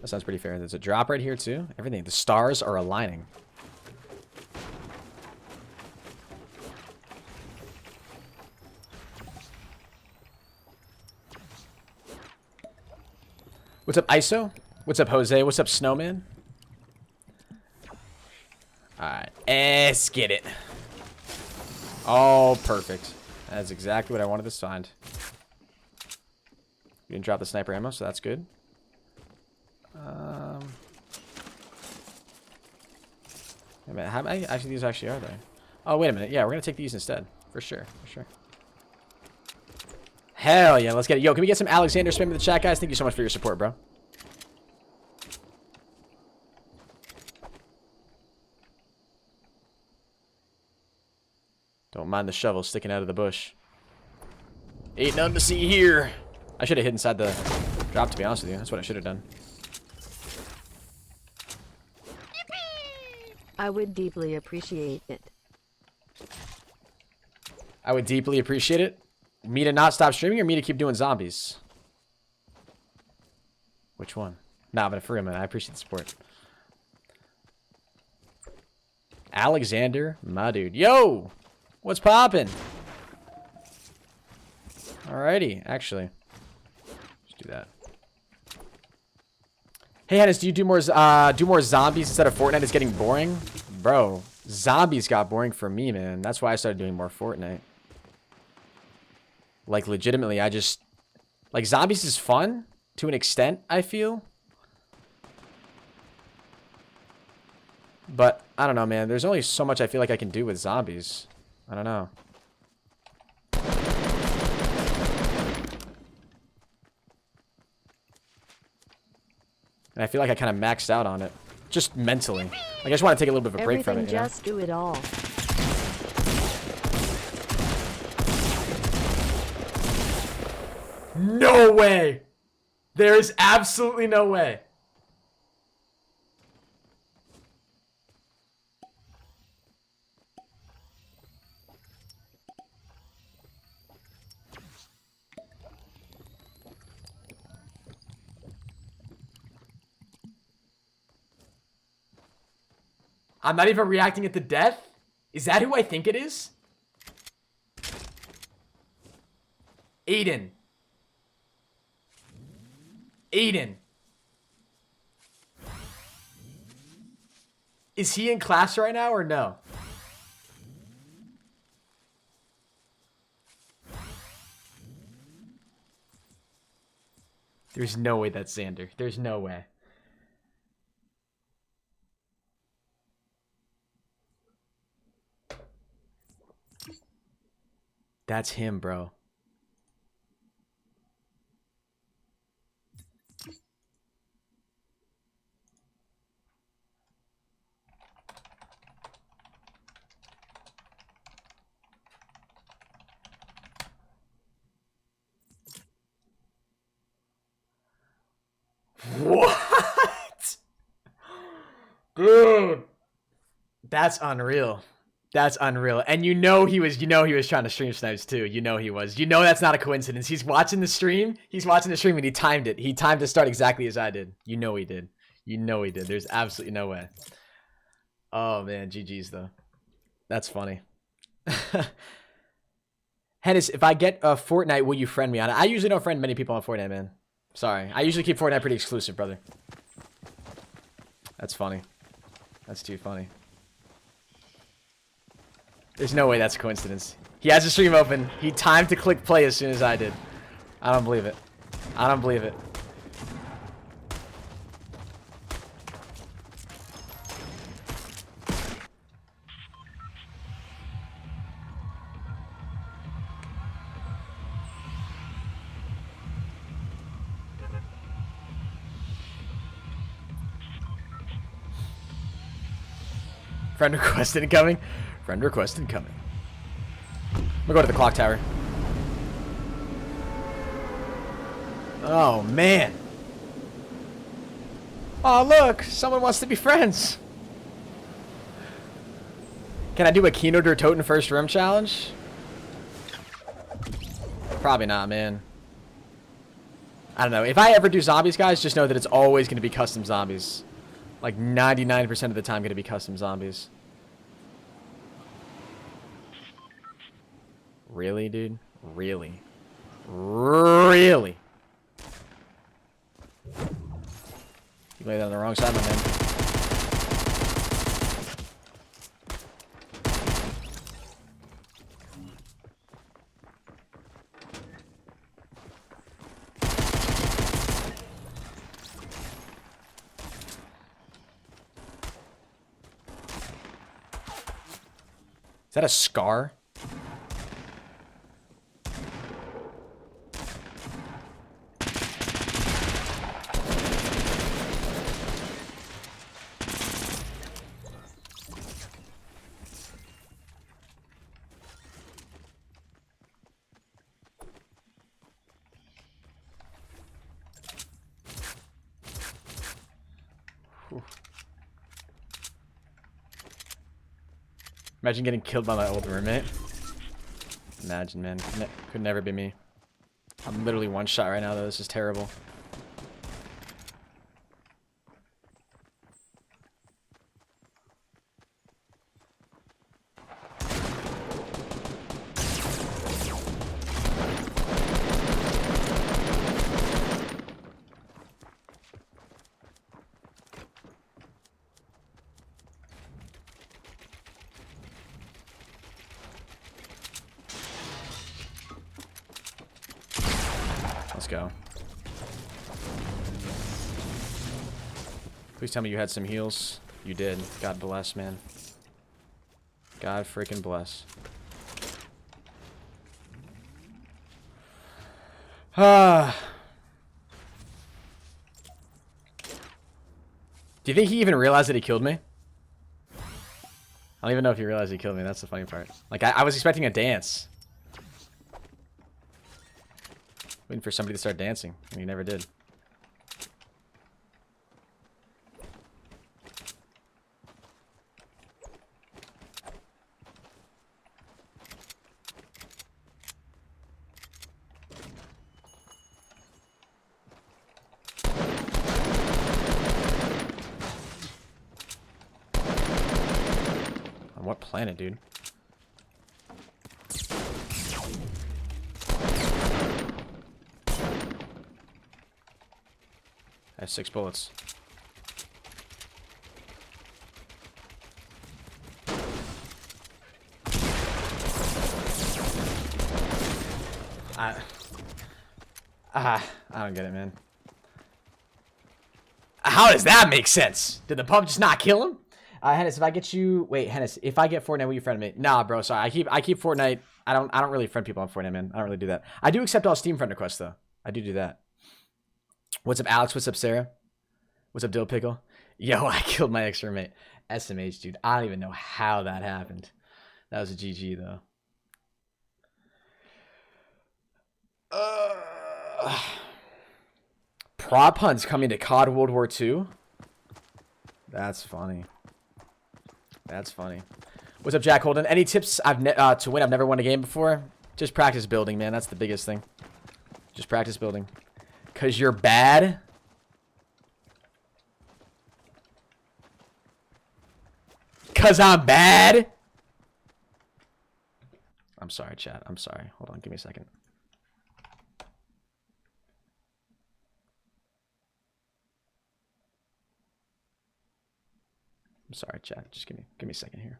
That sounds pretty fair. There's a drop right here, too. Everything. The stars are aligning. What's up, ISO? What's up, Jose? What's up, Snowman? Alright. Let's get it. Oh, perfect. That's exactly what I wanted to find. You didn't drop the sniper ammo, so that's good. Wait a minute, how many actually these actually are there? Oh, wait a minute. Yeah, we're gonna take these instead. For sure, for sure. Hell yeah, let's get it. Yo, can we get some Alexander spam in the chat, guys? Thank you so much for your support, bro. Don't mind the shovel sticking out of the bush. Ain't nothing to see here. I should have hid inside the drop, to be honest with you. That's what I should have done. I would deeply appreciate it. I would deeply appreciate it. Me to not stop streaming or me to keep doing zombies? Which one? Nah, but for real, man, I appreciate the support. Alexander, my dude. Yo! What's poppin'? Alrighty, actually. Let's do that. Hey, Henis, do you do more zombies instead of Fortnite? It's getting boring? Bro, zombies got boring for me, man. That's why I started doing more Fortnite. Like, legitimately, I just... Like, zombies is fun to an extent, I feel. But, I don't know, man. There's only so much I feel like I can do with zombies. I don't know. And I feel like I kind of maxed out on it. Just mentally. Like, I just want to take a little bit of a break from it, you know? Just do it all. No way! There is absolutely no way. I'm not even reacting at the death? Is that who I think it is? Aiden. Aiden. Is he in class right now or no? There's no way that's Xander. There's no way. That's him, bro. What? Dude. That's unreal. That's unreal. And you know he was trying to stream snipes too. You know he was. You know that's not a coincidence. He's watching the stream. He's watching the stream and he timed it. He timed the start exactly as I did. You know he did. You know he did. There's absolutely no way. Oh man, GG's though. That's funny. Henis, if I get a Fortnite, will you friend me on it? I usually don't friend many people on Fortnite, man. Sorry. I usually keep Fortnite pretty exclusive, brother. That's funny. That's too funny. There's no way that's a coincidence. He has the stream open. He timed to click play as soon as I did. I don't believe it. I don't believe it. Friend request incoming. Friend request incoming. We'll go to the clock tower. Oh, man. Oh, look. Someone wants to be friends. Can I do a Keynote or Toten first room challenge? Probably not, man. I don't know. If I ever do zombies, guys, just know that it's always going to be custom zombies. Like 99% of the time going to be custom zombies. Really, dude? Really? Really? You laid that on the wrong side, my man. Is that a scar? Imagine getting killed by my old roommate. Imagine, man. Could never be me. I'm literally one shot right now, though. This is terrible. Let's go. Please tell me you had some heals. You did. God bless, man. God freaking bless. Ah. Do you think he even realized that he killed me? I don't even know if he realized he killed me. That's the funny part. Like, I was expecting a dance. Waiting for somebody to start dancing, and he never did. On what planet, dude? I have 6 bullets. I don't get it, man. How does that make sense? Did the pub just not kill him? Henis, if I get you, wait, Henis, if I get Fortnite, will you friend me? Nah, bro, sorry. I keep Fortnite. I don't really friend people on Fortnite, man. I don't really do that. I do accept all Steam friend requests though. I do that. What's up, Alex? What's up, Sarah? What's up, Dill Pickle? Yo, I killed my ex-roommate. SMH, dude. I don't even know how that happened. That was a GG, though. Prop hunts coming to COD World War II? That's funny. That's funny. What's up, Jack Holden? Any tips to win? I've never won a game before. Just practice building, man. That's the biggest thing. Just practice building. Because you're bad? Because I'm bad? I'm sorry, chat. I'm sorry. Hold on. Give me a second. I'm sorry, chat. Just give me a second here.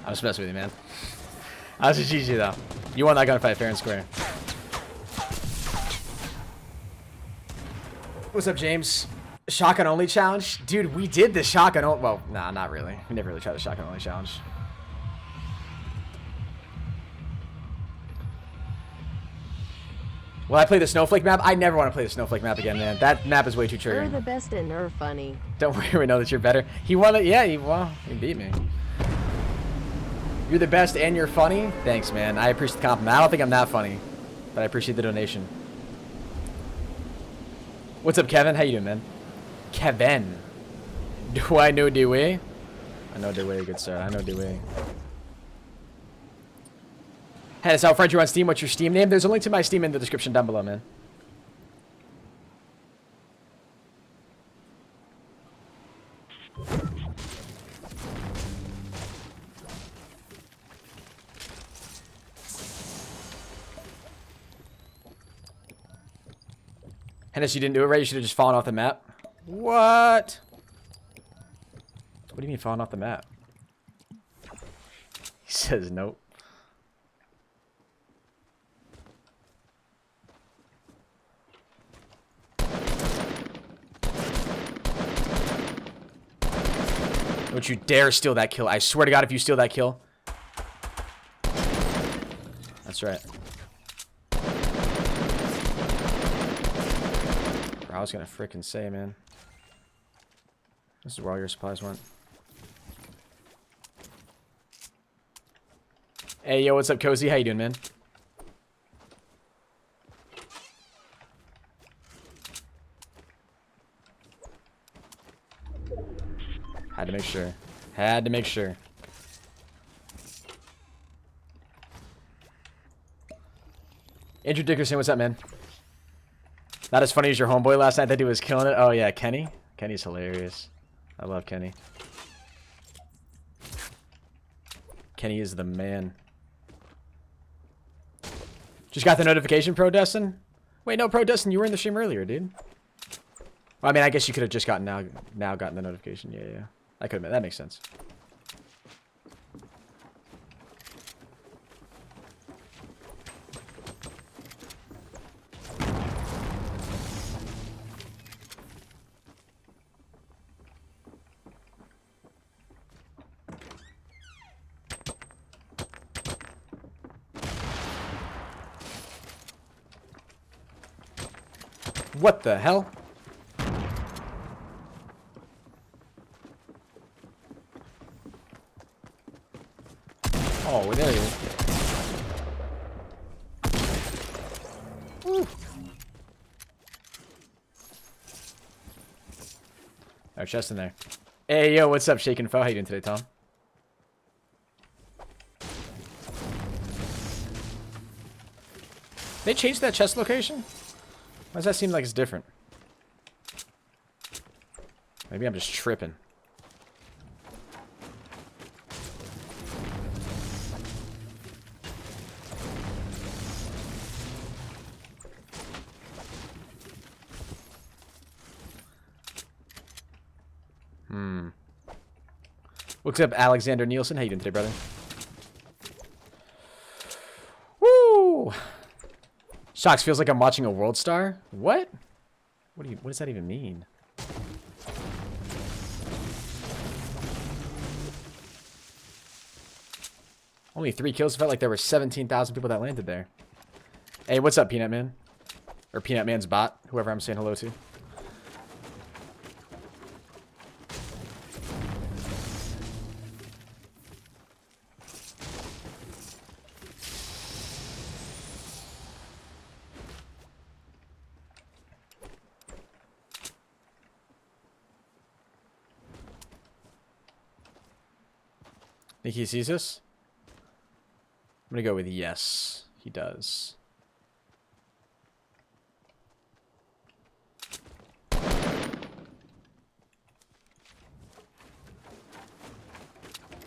I was messing with you, man. I was just GG though. You won that gunfight fair and square. What's up, James? Shotgun only challenge? Dude, we did the shotgun only. Well, nah, not really. We never really tried the shotgun only challenge. Will I play the snowflake map? I never want to play the snowflake map again, man. That map is way too triggering. You're the best and you're funny. Don't worry, we know that you're better. He won it. Yeah, he beat me. You're the best and you're funny? Thanks, man. I appreciate the compliment. I don't think I'm that funny, but I appreciate the donation. What's up, Kevin? How you doing, man? Kevin. Do I know Dewey? I know Dewey, good sir. I know Dewey. Hey, it's out front. You on Steam? What's your Steam name? There's a link to my Steam in the description down below, man. Henis, you didn't do it right. You should have just fallen off the map. What? What do you mean falling off the map? He says nope. Don't you dare steal that kill. I swear to God, if you steal that kill. That's right. Bro, I was gonna frickin' say, man. This is where all your supplies went. Hey, yo, what's up, Cozy? How you doing, man? Had to make sure. Had to make sure. Andrew Dickerson, what's up, man? Not as funny as your homeboy last night that he was killing it. Oh, yeah, Kenny. Kenny's hilarious. I love Kenny. Kenny is the man. Just got the notification, Pro Destin? Wait, no, Pro Destin, you were in the stream earlier, dude. Well, I mean, I guess you could have just gotten now gotten the notification. Yeah, yeah. I could admit that makes sense. What the hell? Oh, there you go. Oh, chest in there. Hey, yo, what's up, Shaken Foe? How you doing today, Tom? They changed that chest location? Why does that seem like it's different? Maybe I'm just tripping. Looks up Alexander Nielsen. How you doing today, brother? Woo! Shocks feels like I'm watching a World Star. What? What does that even mean? Only 3 kills. Felt like there were 17,000 people that landed there. Hey, what's up, Peanut Man? Or Peanut Man's bot, whoever I'm saying hello to. Think he sees us? I'm gonna go with yes. He does.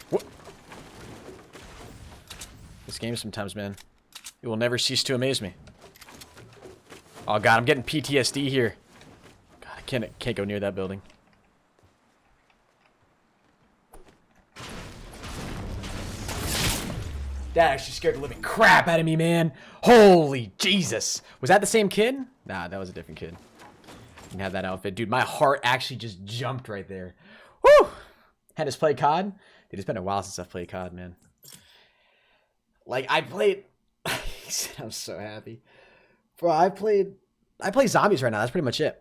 What? This game sometimes, man. It will never cease to amaze me. Oh god, I'm getting PTSD here. God, I can't go near that building. That actually scared the living crap out of me, man. Holy Jesus. Was that the same kid? Nah, that was a different kid. Didn't have that outfit. Dude, my heart actually just jumped right there. Woo! Henis play COD? Dude, it's been a while since I've played COD, man. Like, I played... I'm so happy. Bro, I play zombies right now. That's pretty much it.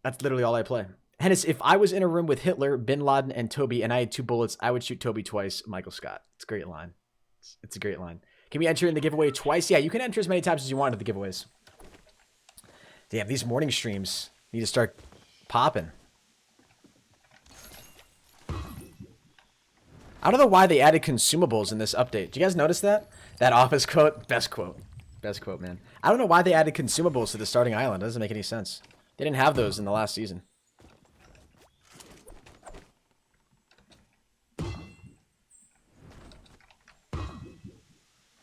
That's literally all I play. Henis, if I was in a room with Hitler, Bin Laden, and Toby, and I had 2 bullets, I would shoot Toby twice. Michael Scott. It's a great line. It's a great line. Can we enter in the giveaway twice? Yeah, you can enter as many times as you want into the giveaways. Damn, these morning streams need to start popping. I don't know why they added consumables in this update. Did you guys notice that? That office quote? Best quote. Best quote, man. I don't know why they added consumables to the starting island. It doesn't make any sense. They didn't have those in the last season.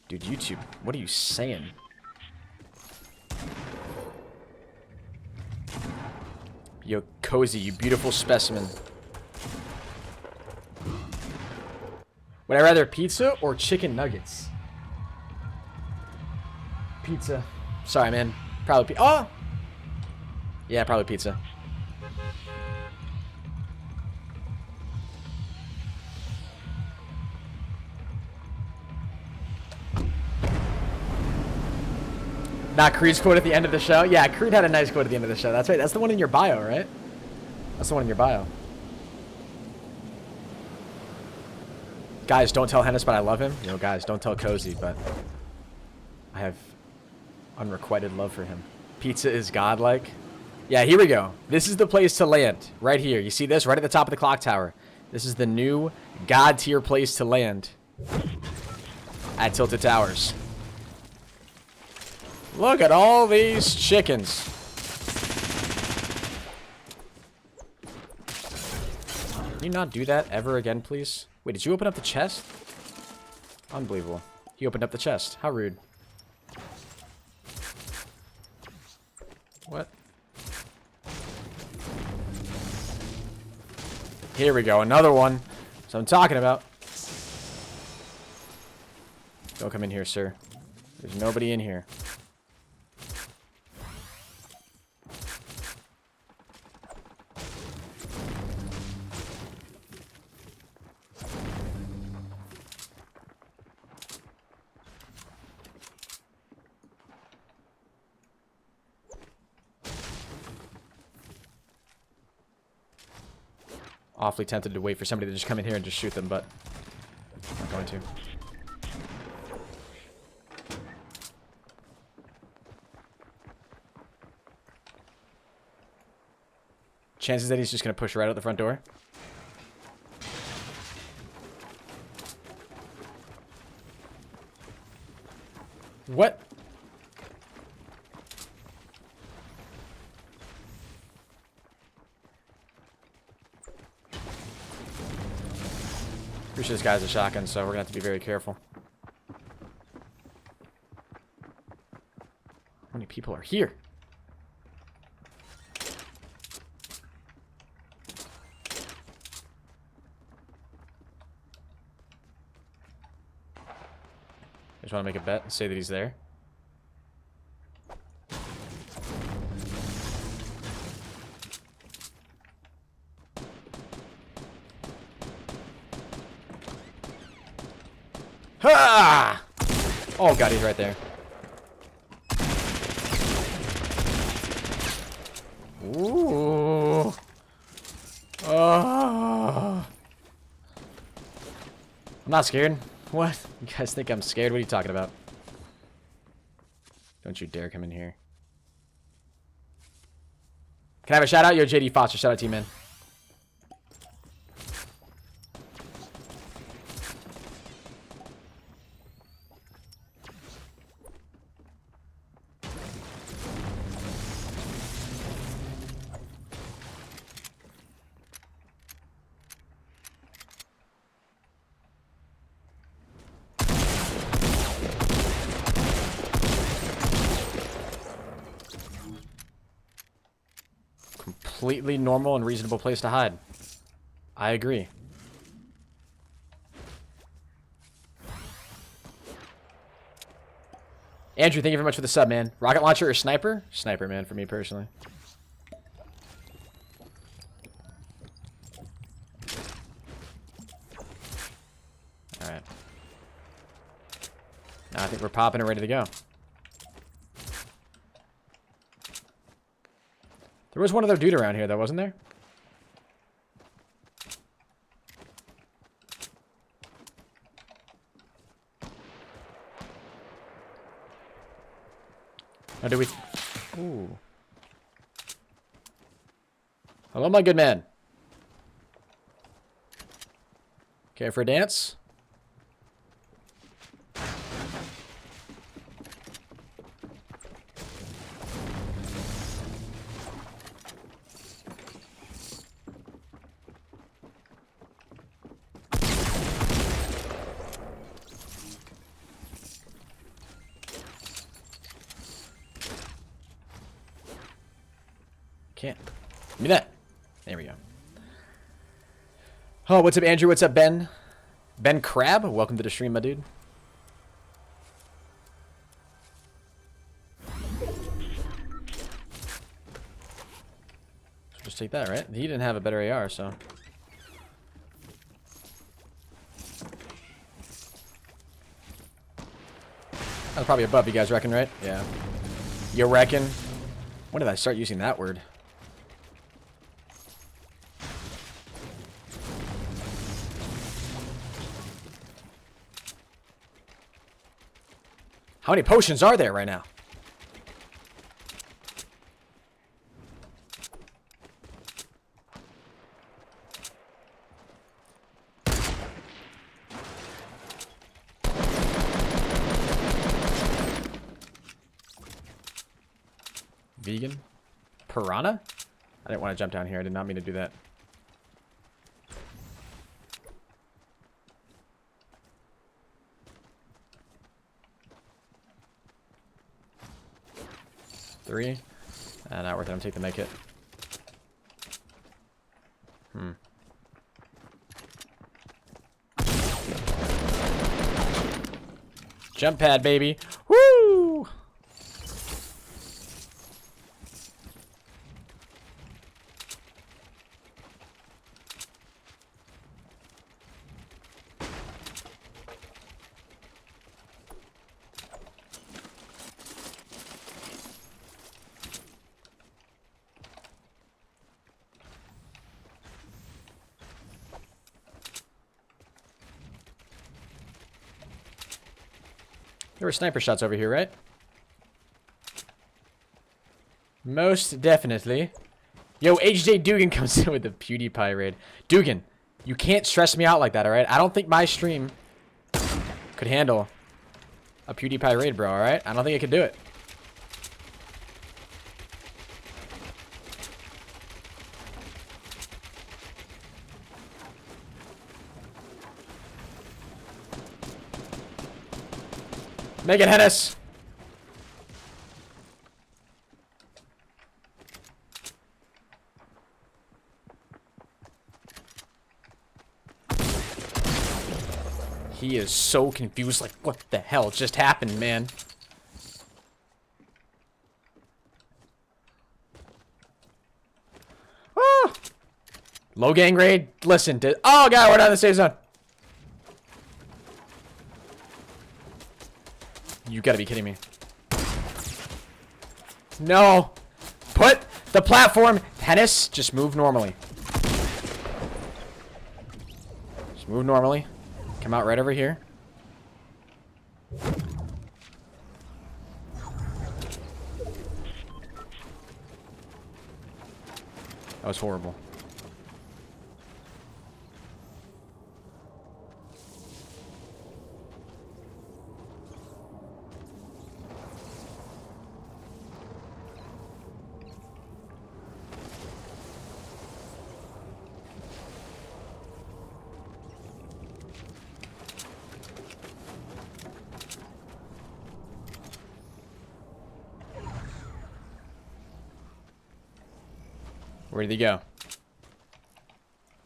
Dude, YouTube, what are you saying? Yo, Cozy, you beautiful specimen. Would I rather pizza or chicken nuggets? Pizza. Sorry, man. Probably pizza. Oh! Yeah, probably pizza. Not Creed's quote at the end of the show? Yeah, Creed had a nice quote at the end of the show. That's right. That's the one in your bio, right? That's the one in your bio. Guys, don't tell Henis, but I love him. You know, guys, don't tell Cozy, but I have unrequited love for him. Pizza is godlike. Yeah, here we go. This is the place to land. Right here. You see this? Right at the top of the clock tower. This is the new god tier place to land at Tilted Towers. Look at all these chickens. Can you not do that ever again, please? Wait, did you open up the chest? Unbelievable. He opened up the chest. How rude. What? Here we go. Another one. That's what I'm talking about. Don't come in here, sir. There's nobody in here. Awfully tempted to wait for somebody to just come in here and just shoot them, but I'm not going to. Chances that he's just going to push right out the front door. What? Pretty sure this guy's a shotgun, so we're gonna have to be very careful. How many people are here? I just want to make a bet and say that he's there. Ha! Oh god, he's right there. Ooh. Oh. I'm not scared. What? You guys think I'm scared? What are you talking about? Don't you dare come in here. Can I have a shout out? Yo, JD Foster, shout out to you, man. Completely normal and reasonable place to hide. I agree. Andrew, thank you very much for the sub, man. Rocket launcher or sniper? Sniper, man, for me personally. Alright. Now I think we're popping and ready to go. There was one other dude around here, though, wasn't there? Oh, did we... Ooh. Hello, my good man. Care for a dance? Can't. Give me that. There we go. Oh, what's up, Andrew? What's up, Ben? Ben Crab? Welcome to the stream, my dude. Just take that, right? He didn't have a better AR, so... That's probably above, you guys reckon, right? Yeah. You reckon? When did I start using that word? How many potions are there right now? Vegan? Piranha? I didn't want to jump down here. I did not mean to do that. Three. Not worth it. I'm taking the make it. Jump pad, baby. Woo! There were sniper shots over here, right? Most definitely. Yo, HJ Dugan comes in with the PewDiePie raid. Dugan, you can't stress me out like that, alright? I don't think my stream could handle a PewDiePie raid, bro, alright? I don't think it could do it. Make it, Henis! He is so confused, like, what the hell just happened, man? Ah! Low gang raid? Listen to... Oh, God, we're not in the safe zone. You gotta be kidding me. No. Put the platform. Henis, just move normally. Just move normally. Come out right over here. That was horrible. Where did he go?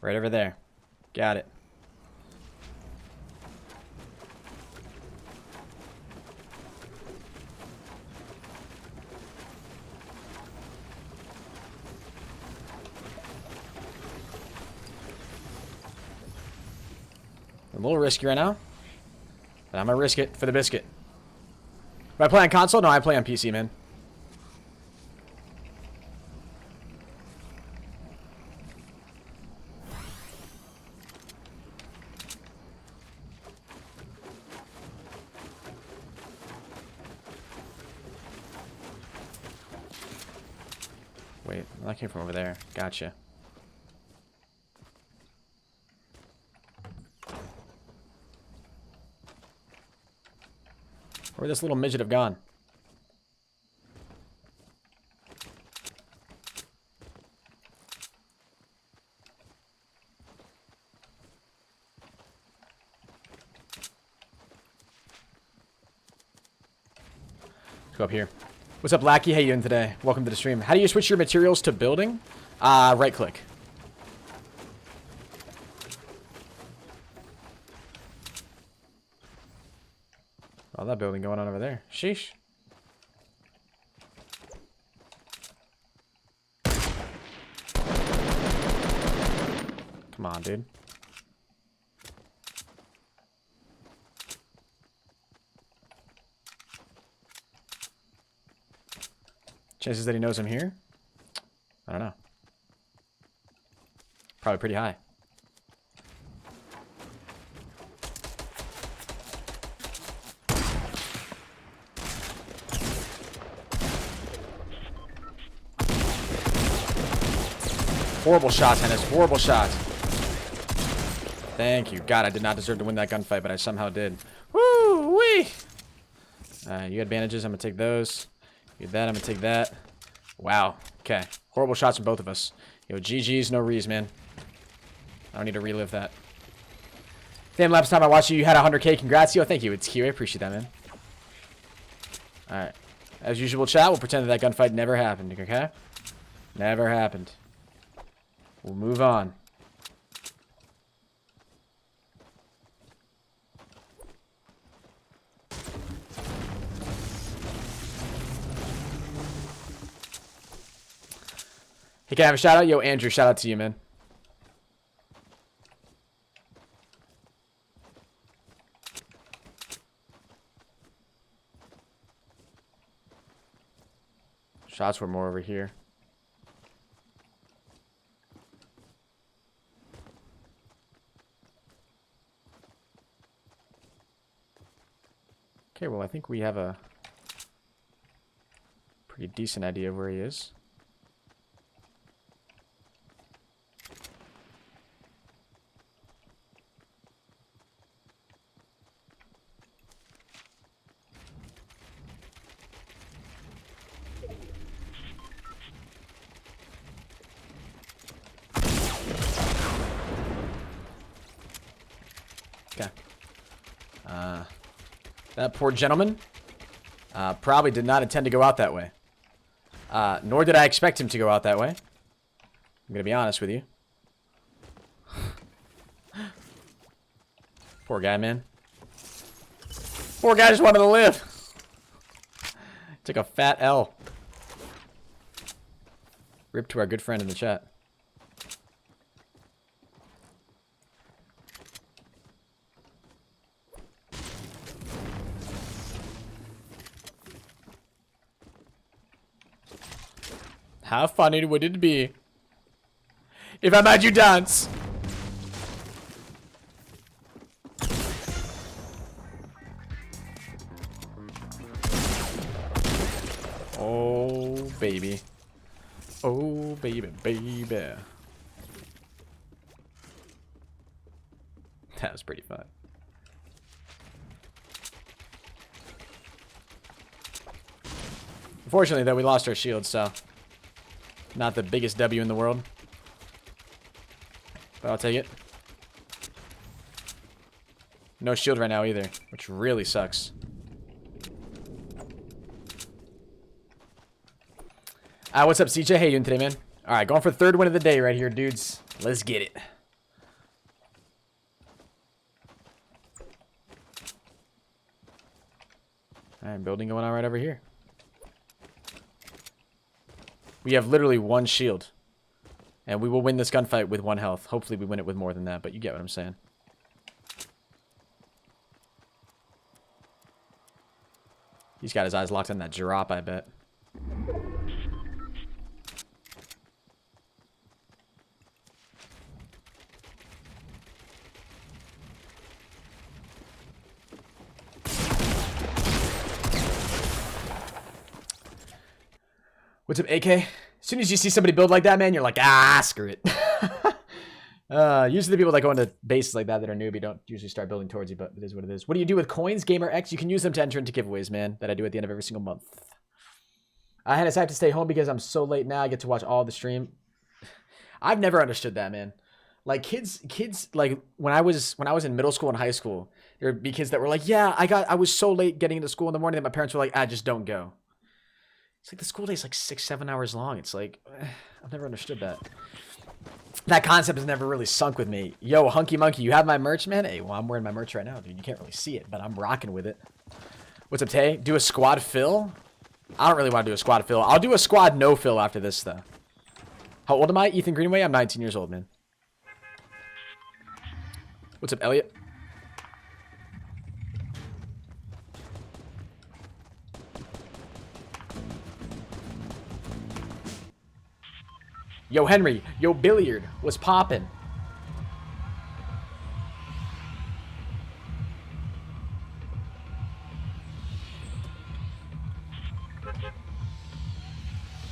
Right over there. Got it. A little risky right now, but I'm gonna risk it for the biscuit. Do I play on console? No, I play on PC, man. Wait, that came from over there. Gotcha. Where'd this little midget have gone? Let's go up here. What's up, Lackey? How you doing today? Welcome to the stream. How do you switch your materials to building? Right click. Oh, that building going on over there. Sheesh. Come on, dude. Chances that he knows I'm here? I don't know. Probably pretty high. Horrible shots, Henis. Horrible shots. Thank you. God, I did not deserve to win that gunfight, but I somehow did. Woo-wee! You had bandages. I'm going to take those. You had that. I'm going to take that. Wow. Okay. Horrible shots from both of us. Yo, GG's, no rees, man. I don't need to relive that. Damn, last time I watched you, you had 100K. Congrats, yo. Thank you. It's Q. I appreciate that, man. Alright. As usual, chat, we'll pretend that that gunfight never happened, okay? Never happened. We'll move on. Hey, can I have a shout out? Yo, Andrew, shout out to you, man. Shots were more over here. Okay, well, I think we have a pretty decent idea of where he is. Okay. That poor gentleman probably did not intend to go out that way. Nor did I expect him to go out that way. I'm going to be honest with you. Poor guy, man. Poor guy just wanted to live. Took a fat L. Rip to our good friend in the chat. How funny would it be if I made you dance? Oh, baby. Oh, baby, baby. That was pretty fun. Unfortunately, though, we lost our shield, so... Not the biggest W in the world. But I'll take it. No shield right now either, which really sucks. What's up, CJ? How you doing today, man? Alright, going for the third win of the day right here, dudes. Let's get it. Alright, building going on right over here. We have literally one shield. And we will win this gunfight with 1 health. Hopefully we win it with more than that, but you get what I'm saying. He's got his eyes locked on that drop, I bet. What's up, AK? As soon as you see somebody build like that, man, you're like, ah, screw it. Usually the people that go into bases like that are newbie don't usually start building towards you, but it is what it is. What do you do with coins, Gamer X? You can use them to enter into giveaways, man, that I do at the end of every single month. I had to stay home because I'm so late now. I get to watch all the stream. I've never understood that, man. Like kids, like when I was in middle school and high school, there would be kids that were like, yeah, I was so late getting into school in the morning that my parents were like, just don't go. It's like the school day is like 6-7 hours long. It's like, I've never understood that. That concept has never really sunk with me. Yo, Hunky Monkey, you have my merch, man? Hey, well, I'm wearing my merch right now, dude. You can't really see it, but I'm rocking with it. What's up, Tay? Do a squad fill? I don't really want to do a squad fill. I'll do a squad no fill after this, though. How old am I? Ethan Greenway? I'm 19 years old, man. What's up, Elliot? Yo, Henry. Yo, Billiard. What's poppin'?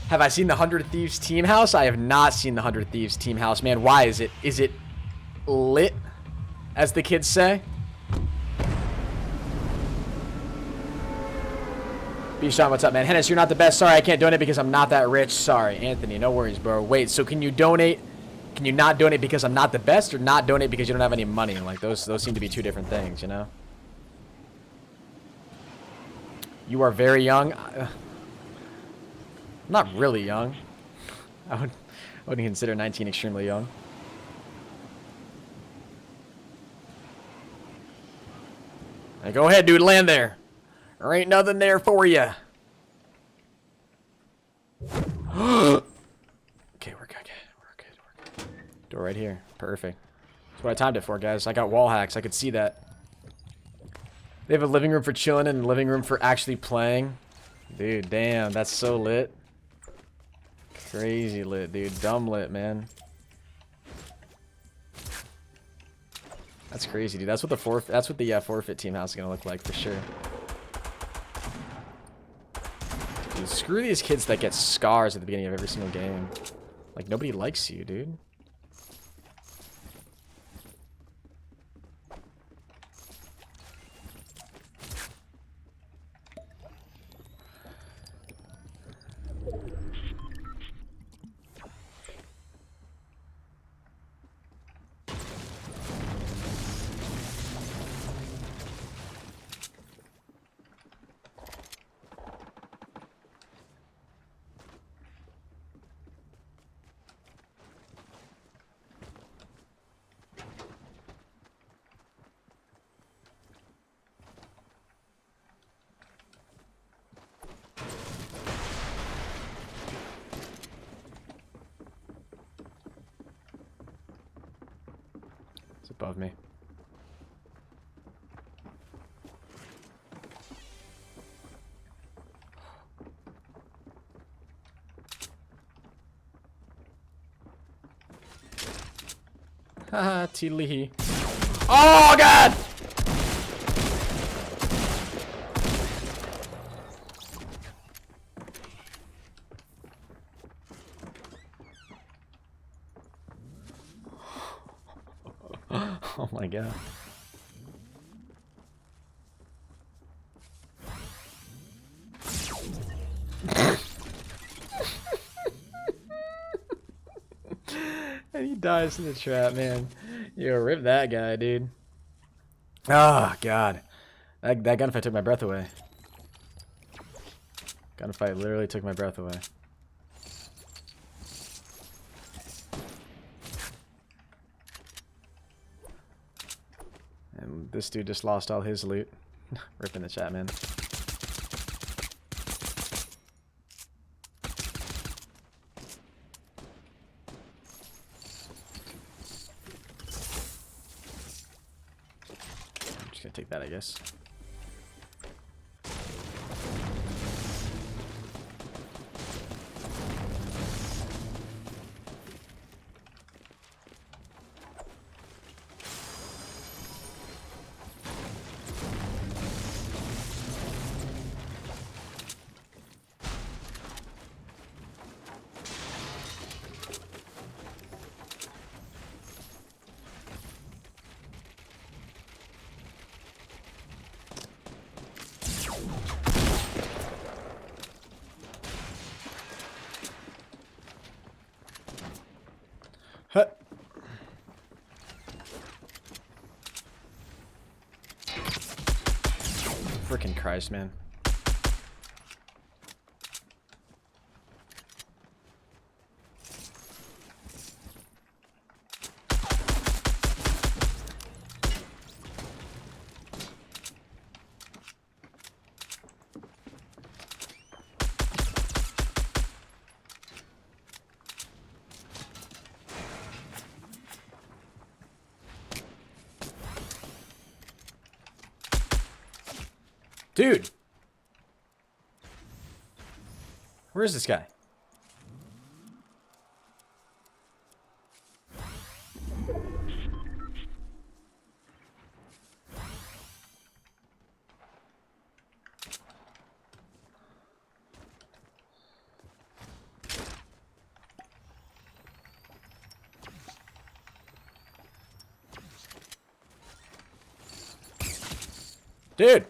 Have I seen the 100 Thieves Team House? I have not seen the 100 Thieves Team House, man. Why is it? Is it lit, as the kids say? B-Sean, what's up, man? Henis, you're not the best. Sorry, I can't donate because I'm not that rich. Sorry, Anthony. No worries, bro. Wait, so can you donate? Can you not donate because I'm not the best, or not donate because you don't have any money? Like, those seem to be two different things, you know? You are very young. Not really young. I wouldn't consider 19 extremely young. Hey, go ahead, dude. Land there. There ain't nothing there for you. Okay, we're good. We're good. Door right here. Perfect. That's what I timed it for, guys. I got wall hacks. I could see that. They have a living room for chilling and a living room for actually playing. Dude, damn. That's so lit. Crazy lit, dude. Dumb lit, man. That's crazy, dude. That's what the forfeit team house is gonna look like for sure. Dude, screw these kids that get scars at the beginning of every single game. Like, nobody likes you, dude. It's above me. Haha, Teedly. Oh, God! Oh my God. And he dies in the trap, man. Yo, rip that guy, dude. Oh, God. That gunfight took my breath away. Gunfight literally took my breath away. And this dude just lost all his loot. Rip in the chat, man. I'm just gonna take that, I guess. Huh. Frickin' Christ, man. Dude! Where is this guy? Dude.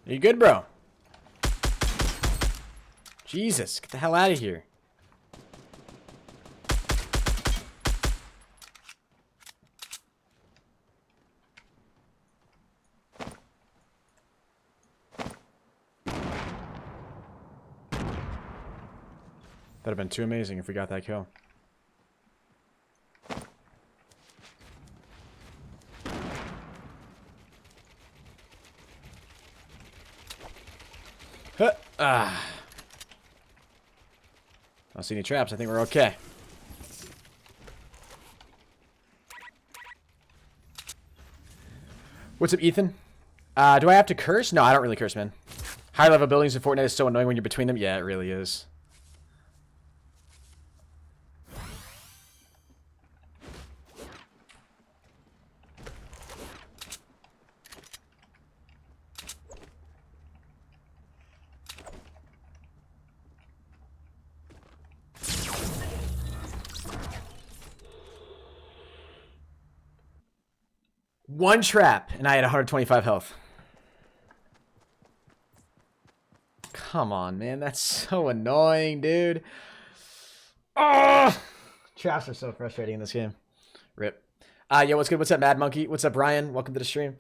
Are you good, bro? Jesus, get the hell out of here. That'd have been too amazing if we got that kill. Huh. Ah. Don't see any traps. I think we're okay. What's up, Ethan? Do I have to curse? No, I don't really curse, man. Higher level buildings in Fortnite is so annoying when you're between them. Yeah, it really is. One trap, and I had 125 health. Come on, man. That's so annoying, dude. Oh! Traps are so frustrating in this game. Rip. Yo, what's good? What's up, Mad Monkey? What's up, Brian? Welcome to the stream.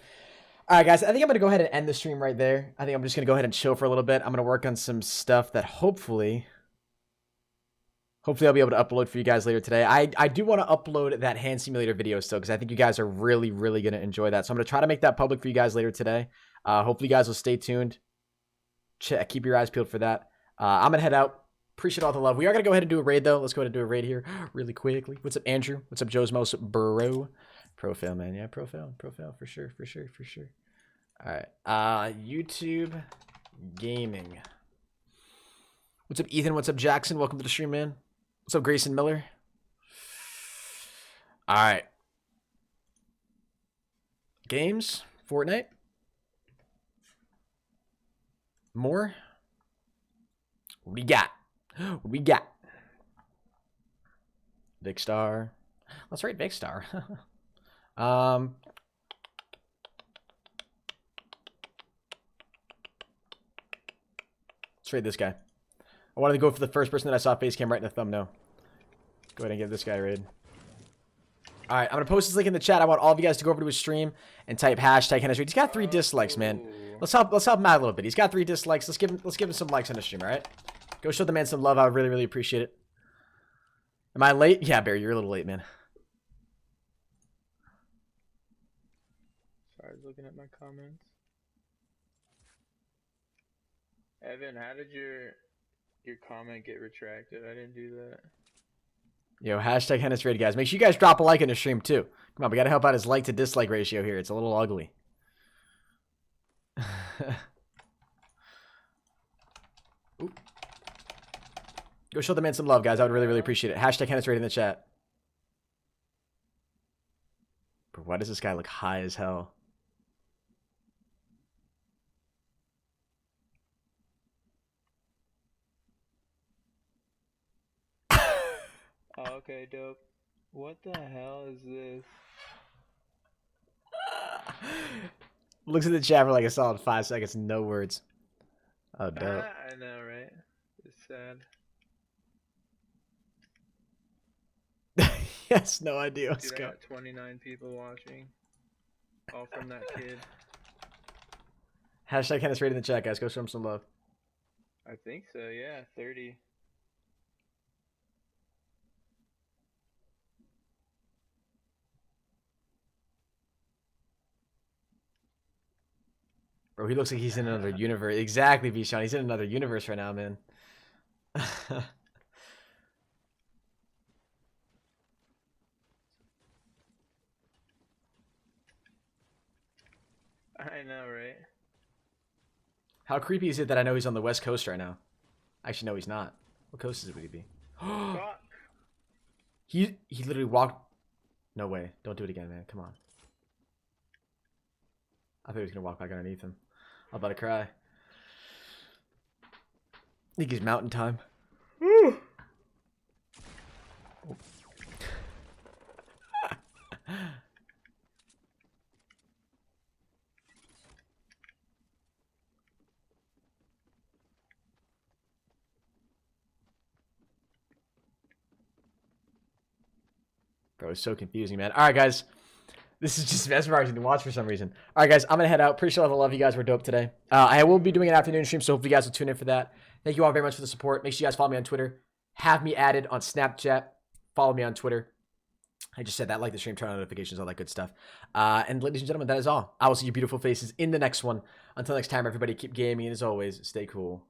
All right, guys. I think I'm going to go ahead and end the stream right there. I think I'm just going to go ahead and chill for a little bit. I'm going to work on some stuff that hopefully I'll be able to upload for you guys later today. I do want to upload that hand simulator video still because I think you guys are really, really going to enjoy that. So I'm going to try to make that public for you guys later today. Hopefully you guys will stay tuned. Keep your eyes peeled for that. I'm going to head out. Appreciate all the love. We are going to go ahead and do a raid, though. Let's go ahead and do a raid here really quickly. What's up, Andrew? What's up, Joe's Most Bro? Profile, man. Yeah, profile for sure. All right. YouTube Gaming. What's up, Ethan? What's up, Jackson? Welcome to the stream, man. What's up, Grayson Miller? All right. Games, Fortnite. More. What do we got? What we got? Vicstar. Let's rate Vicstar. Let's rate this guy. I wanted to go for the first person that I saw face cam right in the thumbnail. Go ahead and give this guy a raid. All right, I'm going to post this link in the chat. I want all of you guys to go over to his stream and type hashtag Henis. He's got 3 dislikes, man. Let's help him out a little bit. He's got 3 dislikes. Let's give him some likes on the stream, all right? Go show the man some love. I would really, really appreciate it. Am I late? Yeah, Barry, you're a little late, man. Sorry, I was looking at my comments. Evan, how did your comment get retracted? I didn't do that. Yo, hashtag Henis raid, guys. Make sure you guys drop a like in the stream, too. Come on, we got to help out his like to dislike ratio here. It's a little ugly. Oop. Go show the man some love, guys. I would really, really appreciate it. Hashtag Henis raid in the chat. Bro, why does this guy look high as hell? Oh, okay, dope. What the hell is this? Looks at the chat for like a solid 5 seconds. No words. Oh, dope. I know, right? It's sad. He has no idea what's Dude, I going got 29 people watching. All from that kid. Hashtag Henis raid in the chat, guys. Go show him some love. I think so, yeah. 30. Bro, he looks like he's in another universe. Exactly, Vishon. He's in another universe right now, man. I know, right? How creepy is it that I know he's on the West Coast right now? Actually, no, he's not. What coast would he be? Fuck. He literally walked. No way. Don't do it again, man. Come on. I thought he was going to walk back underneath him. I'm about to cry. I think he's mountain time. Bro, it's so confusing, man. All right, guys. This is just mesmerizing to watch for some reason. All right, guys, I'm going to head out. Appreciate all the love. You guys were dope today. I will be doing an afternoon stream, so hopefully you guys will tune in for that. Thank you all very much for the support. Make sure you guys follow me on Twitter. Have me added on Snapchat. Follow me on Twitter. I just said that. Like the stream, turn on notifications, all that good stuff. And ladies and gentlemen, that is all. I will see your beautiful faces in the next one. Until next time, everybody, keep gaming. And as always, stay cool.